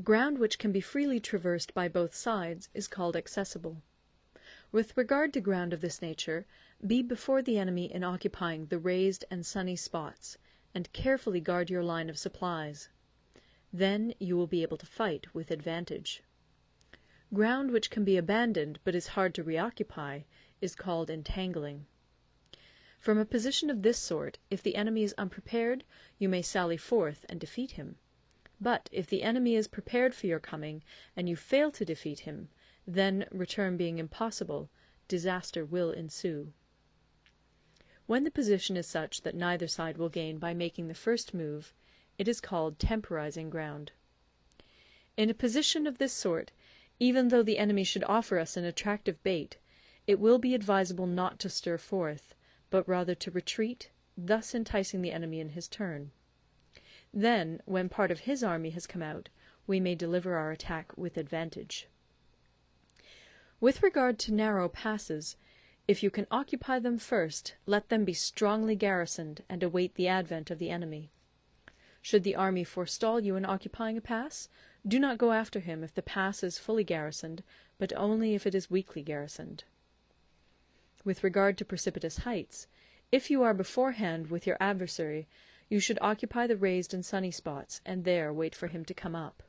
Ground which can be freely traversed by both sides is called accessible. With regard to ground of this nature, be before the enemy in occupying the raised and sunny spots, and carefully guard your line of supplies. Then you will be able to fight with advantage. Ground which can be abandoned but is hard to reoccupy is called entangling. From a position of this sort, if the enemy is unprepared, you may sally forth and defeat him. But if the enemy is prepared for your coming, and you fail to defeat him, then, return being impossible, disaster will ensue. When the position is such that neither side will gain by making the first move, it is called temporizing ground. In a position of this sort, even though the enemy should offer us an attractive bait, it will be advisable not to stir forth, but rather to retreat, thus enticing the enemy in his turn. Then, when part of his army has come out, we may deliver our attack with advantage. With regard to narrow passes, if you can occupy them first, let them be strongly garrisoned, and await the advent of the enemy. Should the army forestall you in occupying a pass, do not go after him if the pass is fully garrisoned, but only if it is weakly garrisoned. With regard to precipitous heights, if you are beforehand with your adversary, you should occupy the raised and sunny spots, and there wait for him to come up.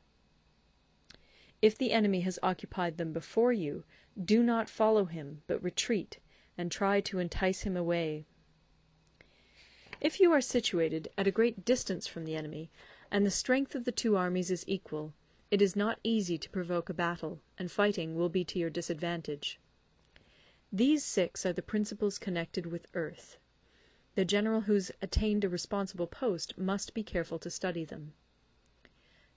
If the enemy has occupied them before you, do not follow him, but retreat, and try to entice him away. If you are situated at a great distance from the enemy, and the strength of the 2 armies is equal, it is not easy to provoke a battle, and fighting will be to your disadvantage. These 6 are the principles connected with earth. The general who's attained a responsible post must be careful to study them.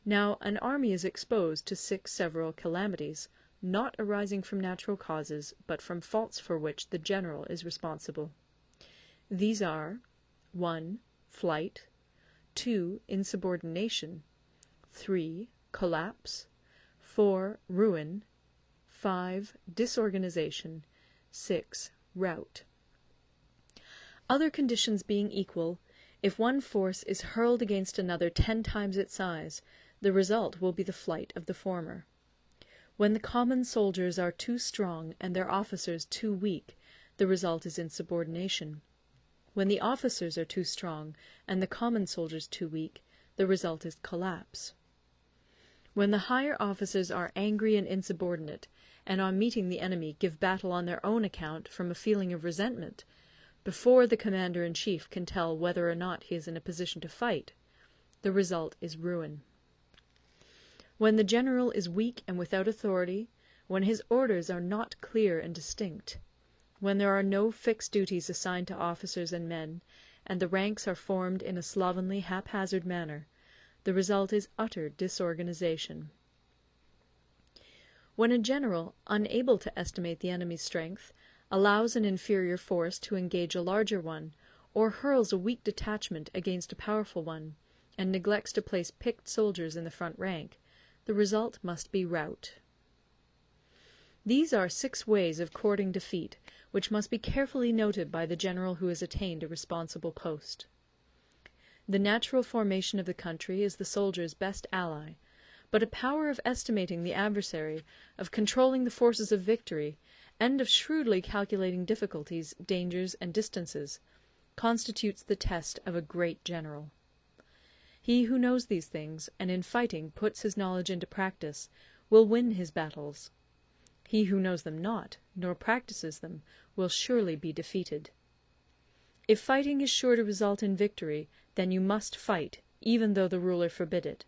Now, an army is exposed to 6 several calamities, not arising from natural causes, but from faults for which the general is responsible. These are 1. Flight, 2. Insubordination, 3. Collapse, 4. Ruin, 5. Disorganization, 6. Rout. Other conditions being equal, if one force is hurled against another 10 times its size, the result will be the flight of the former. When the common soldiers are too strong and their officers too weak, the result is insubordination. When the officers are too strong and the common soldiers too weak, the result is collapse. When the higher officers are angry and insubordinate, and on meeting the enemy give battle on their own account from a feeling of resentment, before the commander-in-chief can tell whether or not he is in a position to fight, the result is ruin. When the general is weak and without authority, when his orders are not clear and distinct, when there are no fixed duties assigned to officers and men, and the ranks are formed in a slovenly, haphazard manner, the result is utter disorganization. When a general, unable to estimate the enemy's strength, allows an inferior force to engage a larger one, or hurls a weak detachment against a powerful one, and neglects to place picked soldiers in the front rank, the result must be rout. These are 6 ways of courting defeat, which must be carefully noted by the general who has attained a responsible post. The natural formation of the country is the soldier's best ally, but a power of estimating the adversary, of controlling the forces of victory, and of shrewdly calculating difficulties, dangers, and distances, constitutes the test of a great general. He who knows these things, and in fighting puts his knowledge into practice, will win his battles. He who knows them not, nor practises them, will surely be defeated. If fighting is sure to result in victory, then you must fight, even though the ruler forbid it.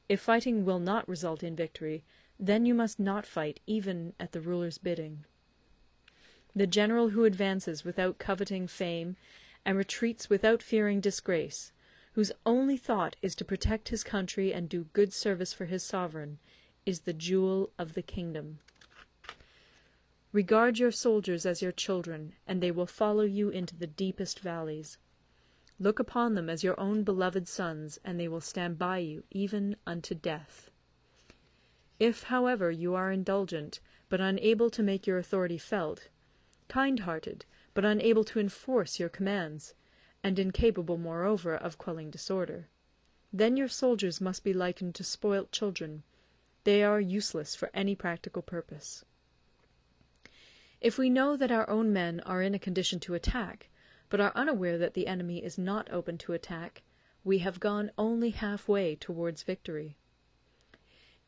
If fighting will not result in victory, then you must not fight even at the ruler's bidding. The general who advances without coveting fame, and retreats without fearing disgrace, whose only thought is to protect his country and do good service for his sovereign, is the jewel of the kingdom. Regard your soldiers as your children, and they will follow you into the deepest valleys. Look upon them as your own beloved sons, and they will stand by you even unto death. If, however, you are indulgent, but unable to make your authority felt, kind-hearted, but unable to enforce your commands, and incapable, moreover, of quelling disorder, then your soldiers must be likened to spoilt children. They are useless for any practical purpose. If we know that our own men are in a condition to attack, but are unaware that the enemy is not open to attack, we have gone only half-way towards victory.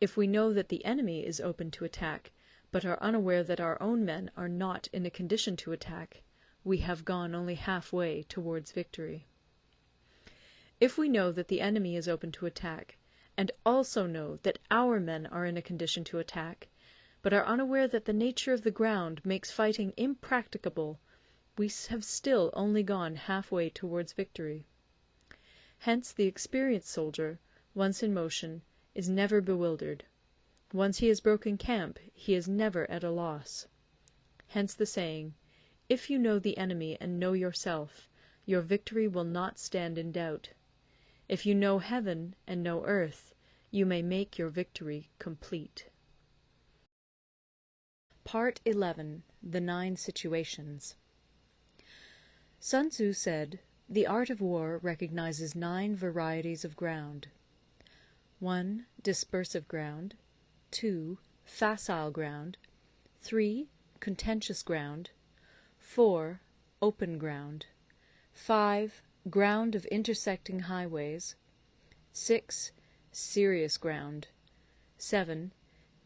If we know that the enemy is open to attack, but are unaware that our own men are not in a condition to attack, we have gone only half-way towards victory. If we know that the enemy is open to attack, and also know that our men are in a condition to attack, but are unaware that the nature of the ground makes fighting impracticable, we have still only gone half-way towards victory. Hence the experienced soldier, once in motion, is never bewildered. Once he has broken camp, he is never at a loss. Hence the saying, "If you know the enemy and know yourself, your victory will not stand in doubt. If you know heaven and know earth, you may make your victory complete." Part 11. The 9 Situations. Sun Tzu said, "The art of war recognizes 9 varieties of ground. 1. Dispersive ground. 2. Facile ground. 3. Contentious ground. 4. Open ground. 5. Ground of intersecting highways. 6. Serious ground. 7.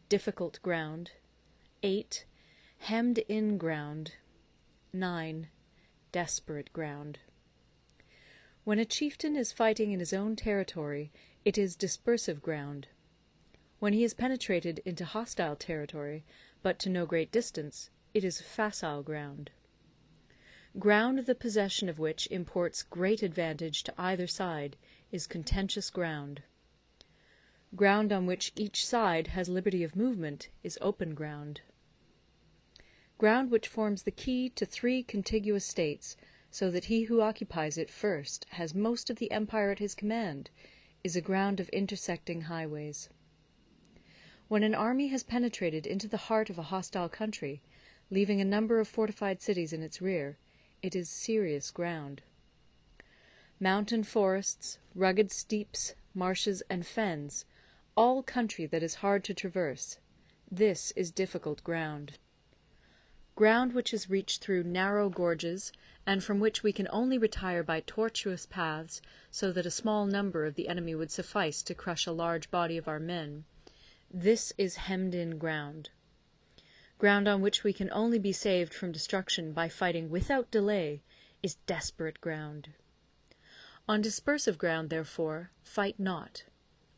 Difficult ground. 8. Hemmed-in ground. 9. Desperate ground. When a chieftain is fighting in his own territory, it is dispersive ground. When he has penetrated into hostile territory, but to no great distance, it is facile ground. Ground the possession of which imports great advantage to either side is contentious ground. Ground on which each side has liberty of movement is open ground. Ground which forms the key to 3 contiguous states, so that he who occupies it first has most of the empire at his command, is a ground of intersecting highways. When an army has penetrated into the heart of a hostile country, leaving a number of fortified cities in its rear, it is serious ground. Mountain forests, rugged steeps, marshes, and fens, all country that is hard to traverse, this is difficult ground. Ground which is reached through narrow gorges, and from which we can only retire by tortuous paths, so that a small number of the enemy would suffice to crush a large body of our men, this is hemmed-in ground. Ground on which we can only be saved from destruction by fighting without delay is desperate ground. On dispersive ground, therefore, fight not.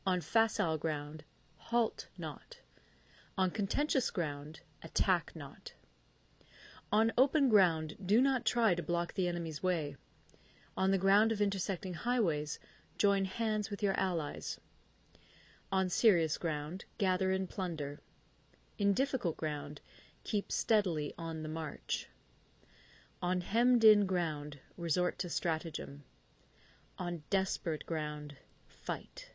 On facile ground, halt not. On contentious ground, attack not. On open ground, do not try to block the enemy's way. On the ground of intersecting highways, join hands with your allies. On serious ground, gather in plunder. In difficult ground, keep steadily on the march. On hemmed-in ground, resort to stratagem. On desperate ground, fight.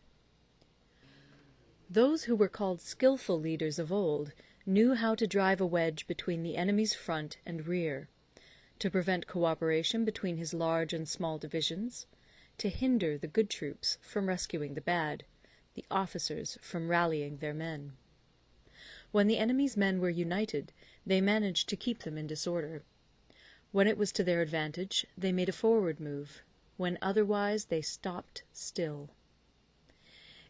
Those who were called skilful leaders of old knew how to drive a wedge between the enemy's front and rear, to prevent cooperation between his large and small divisions, to hinder the good troops from rescuing the bad, the officers from rallying their men. When the enemy's men were united, they managed to keep them in disorder. When it was to their advantage, they made a forward move; when otherwise, they stopped still.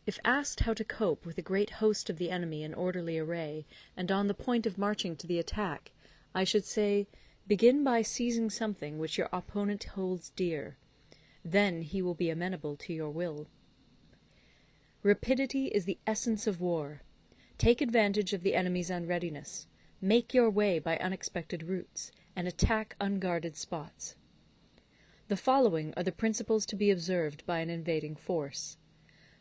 If asked how to cope with a great host of the enemy in orderly array, and on the point of marching to the attack, I should say, begin by seizing something which your opponent holds dear. Then he will be amenable to your will. Rapidity is the essence of war. Take advantage of the enemy's unreadiness. Make your way by unexpected routes, and attack unguarded spots. The following are the principles to be observed by an invading force.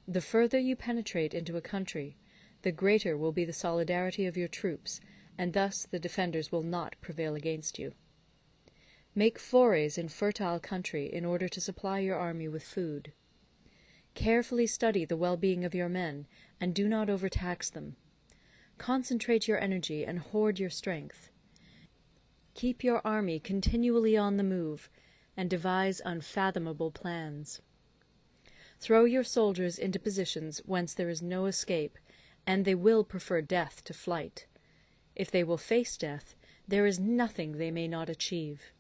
The further you penetrate into a country, the greater will be the solidarity of your troops, and thus the defenders will not prevail against you. Make forays in fertile country in order to supply your army with food. Carefully study the well-being of your men, and do not overtax them. Concentrate your energy and hoard your strength. Keep your army continually on the move, and devise unfathomable plans. Throw your soldiers into positions whence there is no escape, and they will prefer death to flight. If they will face death, there is nothing they may not achieve.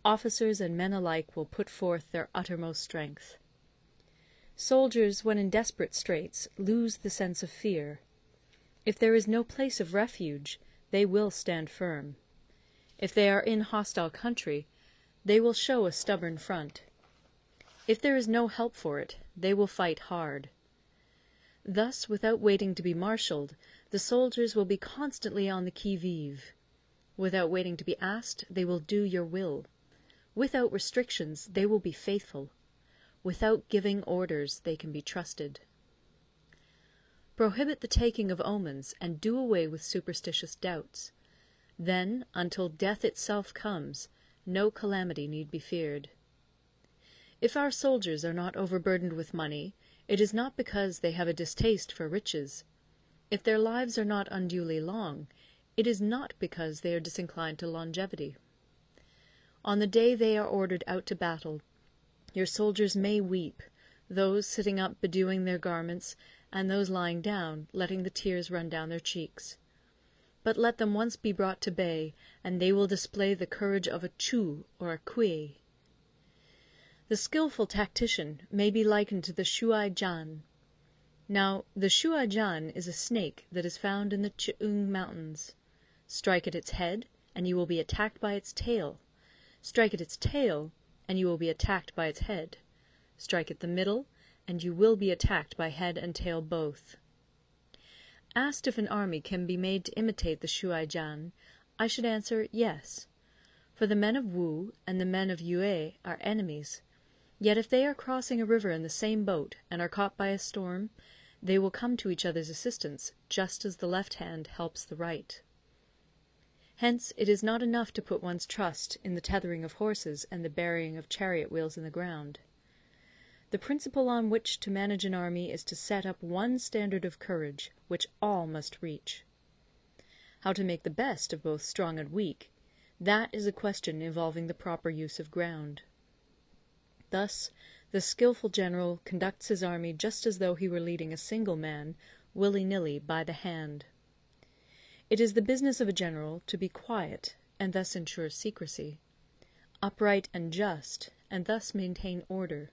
Officers and men alike will put forth their uttermost strength. Soldiers, when in desperate straits, lose the sense of fear. If there is no place of refuge, they will stand firm. If they are in hostile country, they will show a stubborn front. If there is no help for it, they will fight hard. Thus, without waiting to be marshalled, the soldiers will be constantly on the qui-vive. Without waiting to be asked, they will do your will. Without restrictions, they will be faithful. Without giving orders, they can be trusted. Prohibit the taking of omens, and do away with superstitious doubts. Then, until death itself comes, no calamity need be feared. If our soldiers are not overburdened with money, it is not because they have a distaste for riches. If their lives are not unduly long, it is not because they are disinclined to longevity. On the day they are ordered out to battle, your soldiers may weep, those sitting up bedewing their garments, and those lying down, letting the tears run down their cheeks. But let them once be brought to bay, and they will display the courage of a Chu or a Kui. The skilful tactician may be likened to the Shuai-jan. Now, the Shuai-jan is a snake that is found in the Ch'ung mountains. Strike at its head, and you will be attacked by its tail. Strike at its tail, and you will be attacked by its head. Strike at the middle, and you will be attacked by head and tail both. Asked if an army can be made to imitate the Shuai-jan, I should answer yes. For the men of Wu and the men of Yue are enemies. Yet if they are crossing a river in the same boat, and are caught by a storm, they will come to each other's assistance, just as the left hand helps the right. Hence it is not enough to put one's trust in the tethering of horses and the burying of chariot wheels in the ground. The principle on which to manage an army is to set up one standard of courage, which all must reach. How to make the best of both strong and weak, that is a question involving the proper use of ground. Thus, the skilful general conducts his army just as though he were leading a single man, willy-nilly, by the hand. It is the business of a general to be quiet, and thus ensure secrecy; upright and just, and thus maintain order.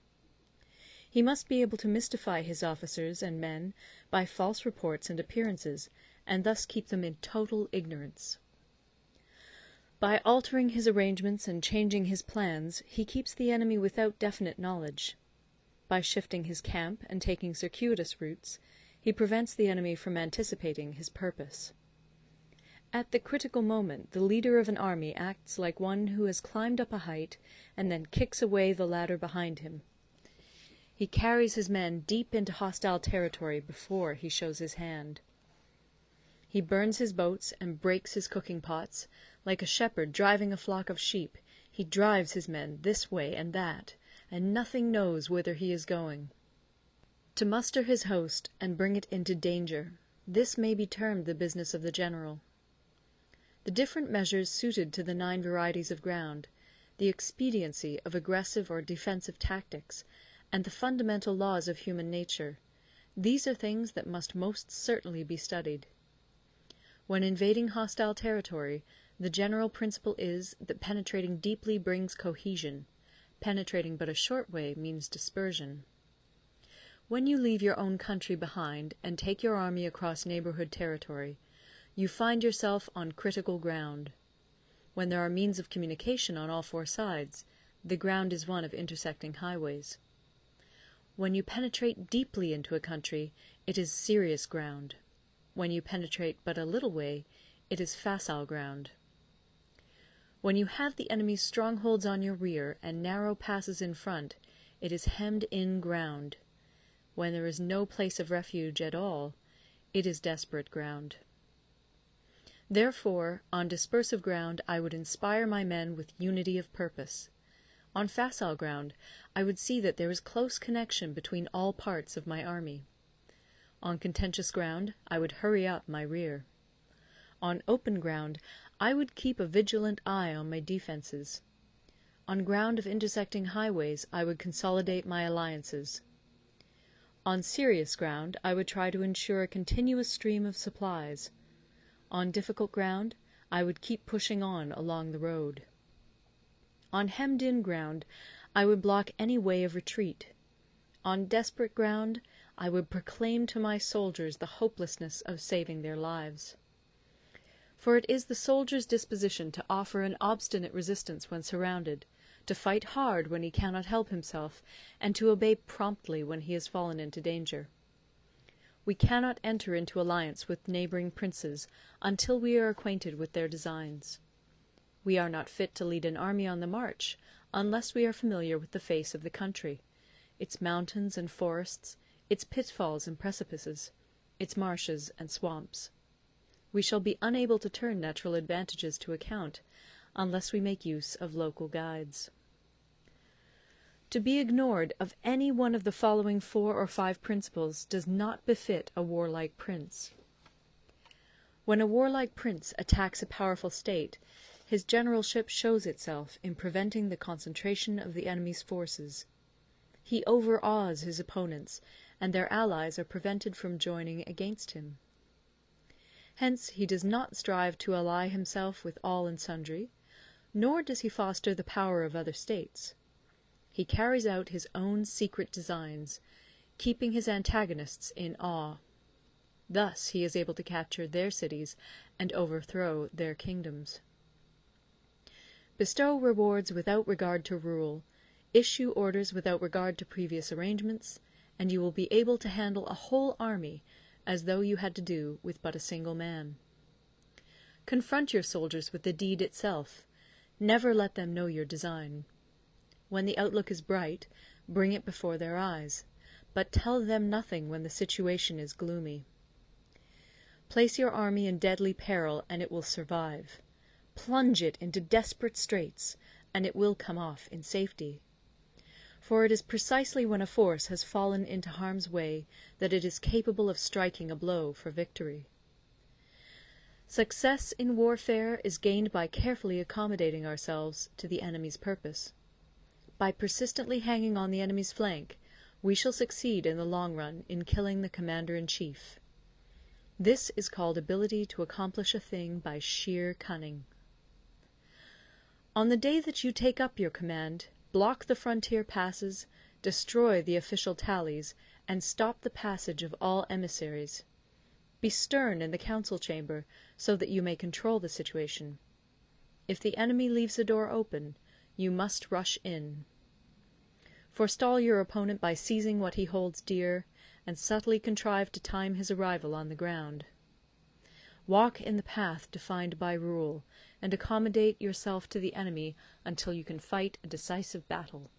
He must be able to mystify his officers and men by false reports and appearances, and thus keep them in total ignorance. By altering his arrangements and changing his plans, he keeps the enemy without definite knowledge. By shifting his camp and taking circuitous routes, he prevents the enemy from anticipating his purpose. At the critical moment, the leader of an army acts like one who has climbed up a height and then kicks away the ladder behind him. He carries his men deep into hostile territory before he shows his hand. He burns his boats and breaks his cooking pots. Like a shepherd driving a flock of sheep, he drives his men this way and that, and nothing knows whither he is going. To muster his host, and bring it into danger, this may be termed the business of the general. The different measures suited to the 9 varieties of ground, the expediency of aggressive or defensive tactics, and the fundamental laws of human nature, these are things that must most certainly be studied. When invading hostile territory, the general principle is that penetrating deeply brings cohesion, penetrating but a short way means dispersion. When you leave your own country behind and take your army across neighbourhood territory, you find yourself on critical ground. When there are means of communication on all 4 sides, the ground is one of intersecting highways. When you penetrate deeply into a country, it is serious ground. When you penetrate but a little way, it is facile ground. When you have the enemy's strongholds on your rear and narrow passes in front, it is hemmed-in ground. When there is no place of refuge at all, it is desperate ground. Therefore, on dispersive ground I would inspire my men with unity of purpose. On facile ground I would see that there is close connection between all parts of my army. On contentious ground I would hurry up my rear. On open ground I would keep a vigilant eye on my defences. On ground of intersecting highways I would consolidate my alliances. On serious ground I would try to ensure a continuous stream of supplies. On difficult ground I would keep pushing on along the road. On hemmed-in ground I would block any way of retreat. On desperate ground I would proclaim to my soldiers the hopelessness of saving their lives. For it is the soldier's disposition to offer an obstinate resistance when surrounded, to fight hard when he cannot help himself, and to obey promptly when he has fallen into danger. We cannot enter into alliance with neighbouring princes until we are acquainted with their designs. We are not fit to lead an army on the march unless we are familiar with the face of the country, its mountains and forests, its pitfalls and precipices, its marshes and swamps. We shall be unable to turn natural advantages to account unless we make use of local guides. To be ignored of any one of the following 4 or 5 principles does not befit a warlike prince. When a warlike prince attacks a powerful state, his generalship shows itself in preventing the concentration of the enemy's forces. He overawes his opponents, and their allies are prevented from joining against him. Hence he does not strive to ally himself with all and sundry, nor does he foster the power of other states. He carries out his own secret designs, keeping his antagonists in awe. Thus he is able to capture their cities and overthrow their kingdoms. Bestow rewards without regard to rule, issue orders without regard to previous arrangements, and you will be able to handle a whole army as though you had to do with but a single man. Confront your soldiers with the deed itself. Never let them know your design. When the outlook is bright, bring it before their eyes, but tell them nothing when the situation is gloomy. Place your army in deadly peril, and it will survive. Plunge it into desperate straits, and it will come off in safety. For it is precisely when a force has fallen into harm's way that it is capable of striking a blow for victory. Success in warfare is gained by carefully accommodating ourselves to the enemy's purpose. By persistently hanging on the enemy's flank, we shall succeed in the long run in killing the commander-in-chief. This is called ability to accomplish a thing by sheer cunning. On the day that you take up your command, block the frontier passes, destroy the official tallies, and stop the passage of all emissaries. Be stern in the council chamber, so that you may control the situation. If the enemy leaves the door open, you must rush in. Forestall your opponent by seizing what he holds dear, and subtly contrive to time his arrival on the ground. Walk in the path defined by rule, and accommodate yourself to the enemy until you can fight a decisive battle.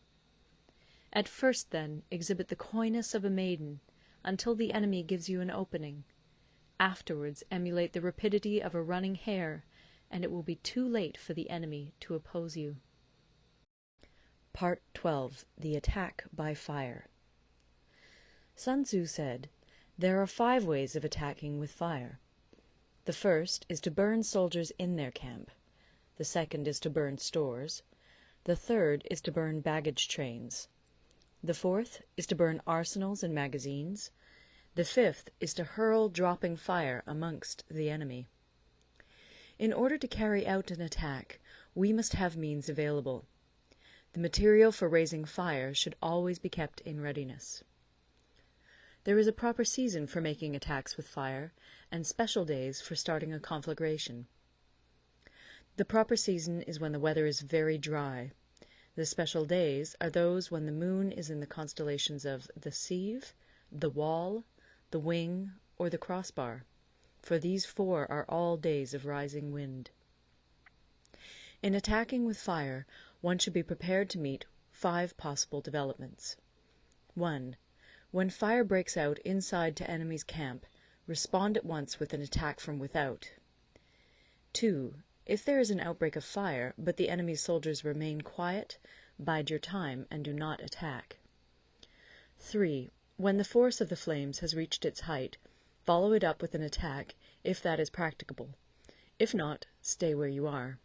At first, then, exhibit the coyness of a maiden, until the enemy gives you an opening. Afterwards emulate the rapidity of a running hare, and it will be too late for the enemy to oppose you. Part 12. The Attack by Fire. Sun Tzu said, "There are 5 ways of attacking with fire. The first is to burn soldiers in their camp. The second is to burn stores. The third is to burn baggage trains. The fourth is to burn arsenals and magazines. The fifth is to hurl dropping fire amongst the enemy." In order to carry out an attack, we must have means available. The material for raising fire should always be kept in readiness. There is a proper season for making attacks with fire, and special days for starting a conflagration. The proper season is when the weather is very dry. The special days are those when the moon is in the constellations of the Sieve, the Wall, the Wing, or the Crossbar, for these 4 are all days of rising wind. In attacking with fire, one should be prepared to meet 5 possible developments. 1. When fire breaks out inside to enemy's camp, respond at once with an attack from without. 2. If there is an outbreak of fire, but the enemy's soldiers remain quiet, bide your time and do not attack. 3. When the force of the flames has reached its height, follow it up with an attack, if that is practicable. If not, stay where you are.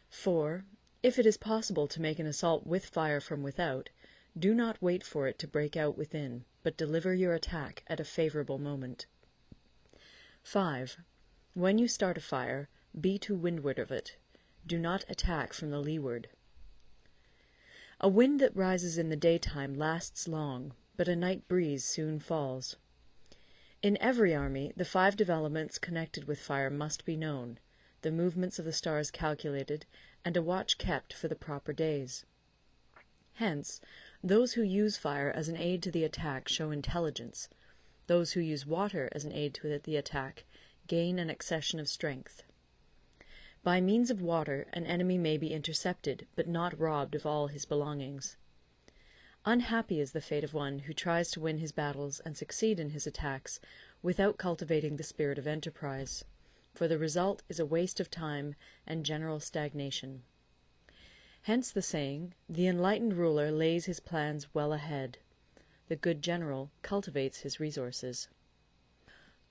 4. If it is possible to make an assault with fire from without, do not wait for it to break out within, but deliver your attack at a favorable moment. 5. When you start a fire, be to windward of it. Do not attack from the leeward. A wind that rises in the daytime lasts long, but a night breeze soon falls. In every army, the 5 developments connected with fire must be known, the movements of the stars calculated, and a watch kept for the proper days. Hence, those who use fire as an aid to the attack show intelligence. Those who use water as an aid to the attack gain an accession of strength. By means of water, an enemy may be intercepted, but not robbed of all his belongings. Unhappy is the fate of one who tries to win his battles and succeed in his attacks without cultivating the spirit of enterprise, for the result is a waste of time and general stagnation. Hence the saying, "The enlightened ruler lays his plans well ahead. The good general cultivates his resources."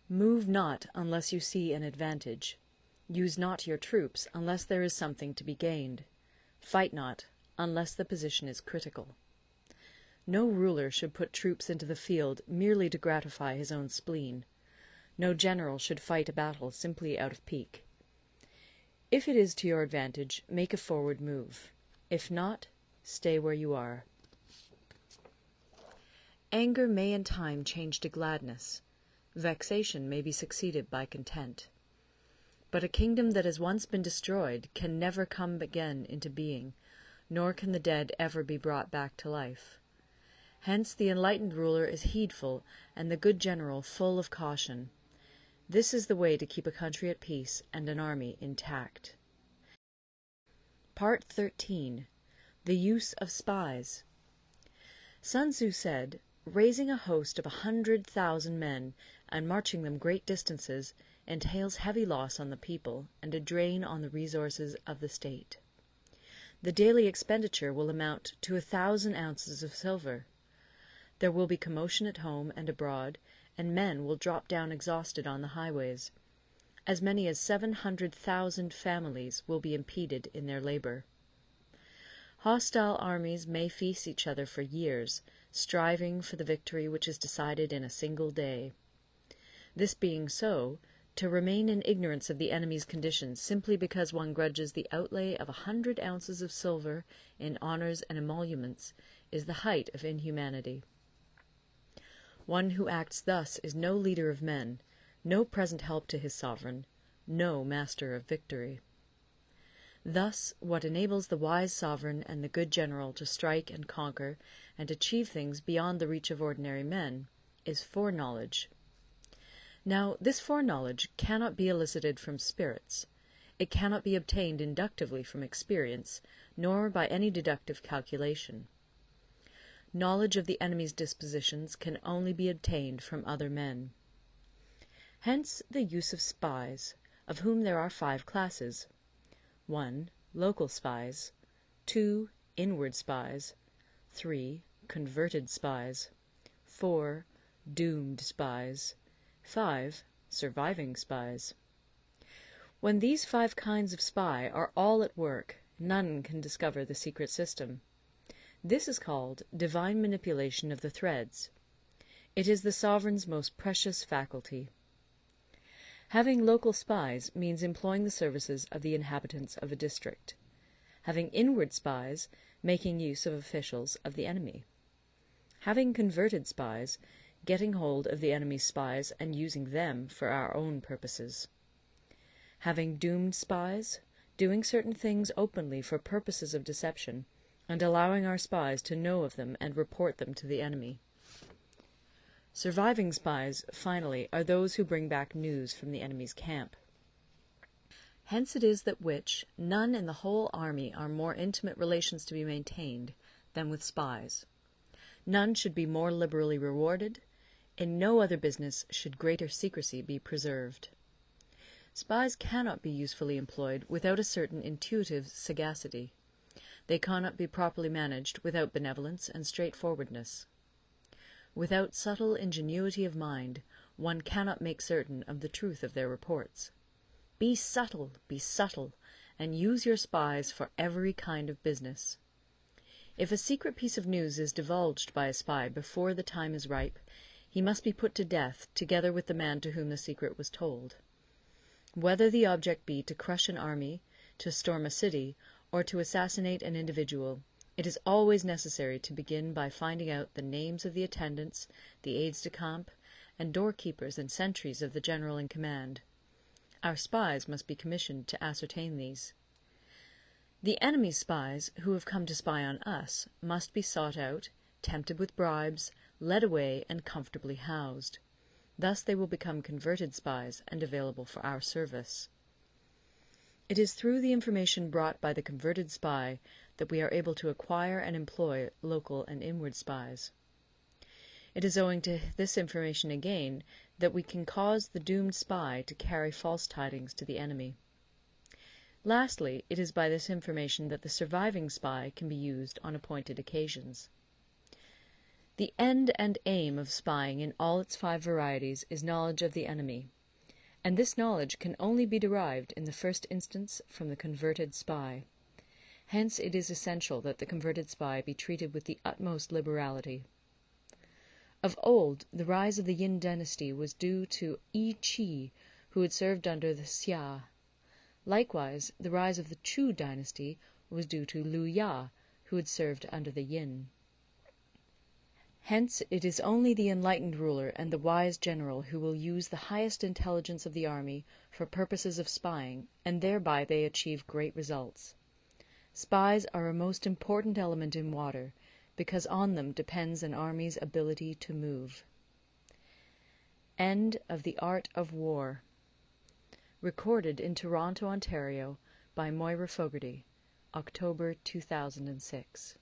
Move not unless you see an advantage. Use not your troops unless there is something to be gained. Fight not unless the position is critical. No ruler should put troops into the field merely to gratify his own spleen. No general should fight a battle simply out of pique. If it is to your advantage, make a forward move. If not, stay where you are. Anger may in time change to gladness. Vexation may be succeeded by content. But a kingdom that has once been destroyed can never come again into being, nor can the dead ever be brought back to life. Hence the enlightened ruler is heedful, and the good general full of caution. This is the way to keep a country at peace and an army intact. Part 13. The Use of Spies. Sun Tzu said, "Raising a host of 100,000 men, and marching them great distances, entails heavy loss on the people, and a drain on the resources of the state. The daily expenditure will amount to 1,000 ounces of silver. There will be commotion at home and abroad, and men will drop down exhausted on the highways. As many as 700,000 families will be impeded in their labour. Hostile armies may feast each other for years, striving for the victory which is decided in a single day. This being so, to remain in ignorance of the enemy's condition simply because one grudges the outlay of 100 ounces of silver in honours and emoluments is the height of inhumanity. One who acts thus is no leader of men, no present help to his sovereign, no master of victory. Thus, what enables the wise sovereign and the good general to strike and conquer and achieve things beyond the reach of ordinary men is foreknowledge. Now, this foreknowledge cannot be elicited from spirits. It cannot be obtained inductively from experience, nor by any deductive calculation. Knowledge of the enemy's dispositions can only be obtained from other men. Hence the use of spies, of whom there are 5 classes. 1. Local spies. 2. Inward spies. 3. Converted spies. 4. Doomed spies. 5. Surviving spies. When these 5 kinds of spy are all at work, none can discover the secret system. This is called divine manipulation of the threads. It is the sovereign's most precious faculty. Having local spies means employing the services of the inhabitants of a district. Having inward spies, making use of officials of the enemy. Having converted spies, getting hold of the enemy's spies and using them for our own purposes. Having doomed spies, doing certain things openly for purposes of deception, and allowing our spies to know of them and report them to the enemy. Surviving spies, finally, are those who bring back news from the enemy's camp. Hence it is that which none in the whole army are more intimate relations to be maintained than with spies. None should be more liberally rewarded. In no other business should greater secrecy be preserved. Spies cannot be usefully employed without a certain intuitive sagacity. They cannot be properly managed without benevolence and straightforwardness. Without subtle ingenuity of mind, one cannot make certain of the truth of their reports. Be subtle, and use your spies for every kind of business. If a secret piece of news is divulged by a spy before the time is ripe, he must be put to death together with the man to whom the secret was told. Whether the object be to crush an army, to storm a city, or to assassinate an individual, it is always necessary to begin by finding out the names of the attendants, the aides-de-camp, and doorkeepers and sentries of the general in command. Our spies must be commissioned to ascertain these. The enemy's spies, who have come to spy on us, must be sought out, tempted with bribes, led away, and comfortably housed. Thus they will become converted spies and available for our service. It is through the information brought by the converted spy that we are able to acquire and employ local and inward spies. It is owing to this information again that we can cause the doomed spy to carry false tidings to the enemy. Lastly, it is by this information that the surviving spy can be used on appointed occasions. The end and aim of spying in all its 5 varieties is knowledge of the enemy, and this knowledge can only be derived in the first instance from the converted spy. Hence it is essential that the converted spy be treated with the utmost liberality. Of old, the rise of the Yin dynasty was due to Yi Qi, who had served under the Xia. Likewise, the rise of the Chu dynasty was due to Lu Ya, who had served under the Yin. Hence it is only the enlightened ruler and the wise general who will use the highest intelligence of the army for purposes of spying, and thereby they achieve great results. Spies are a most important element in water, because on them depends an army's ability to move. End of The Art of War. Recorded in Toronto, Ontario by Moira Fogarty, October 2006.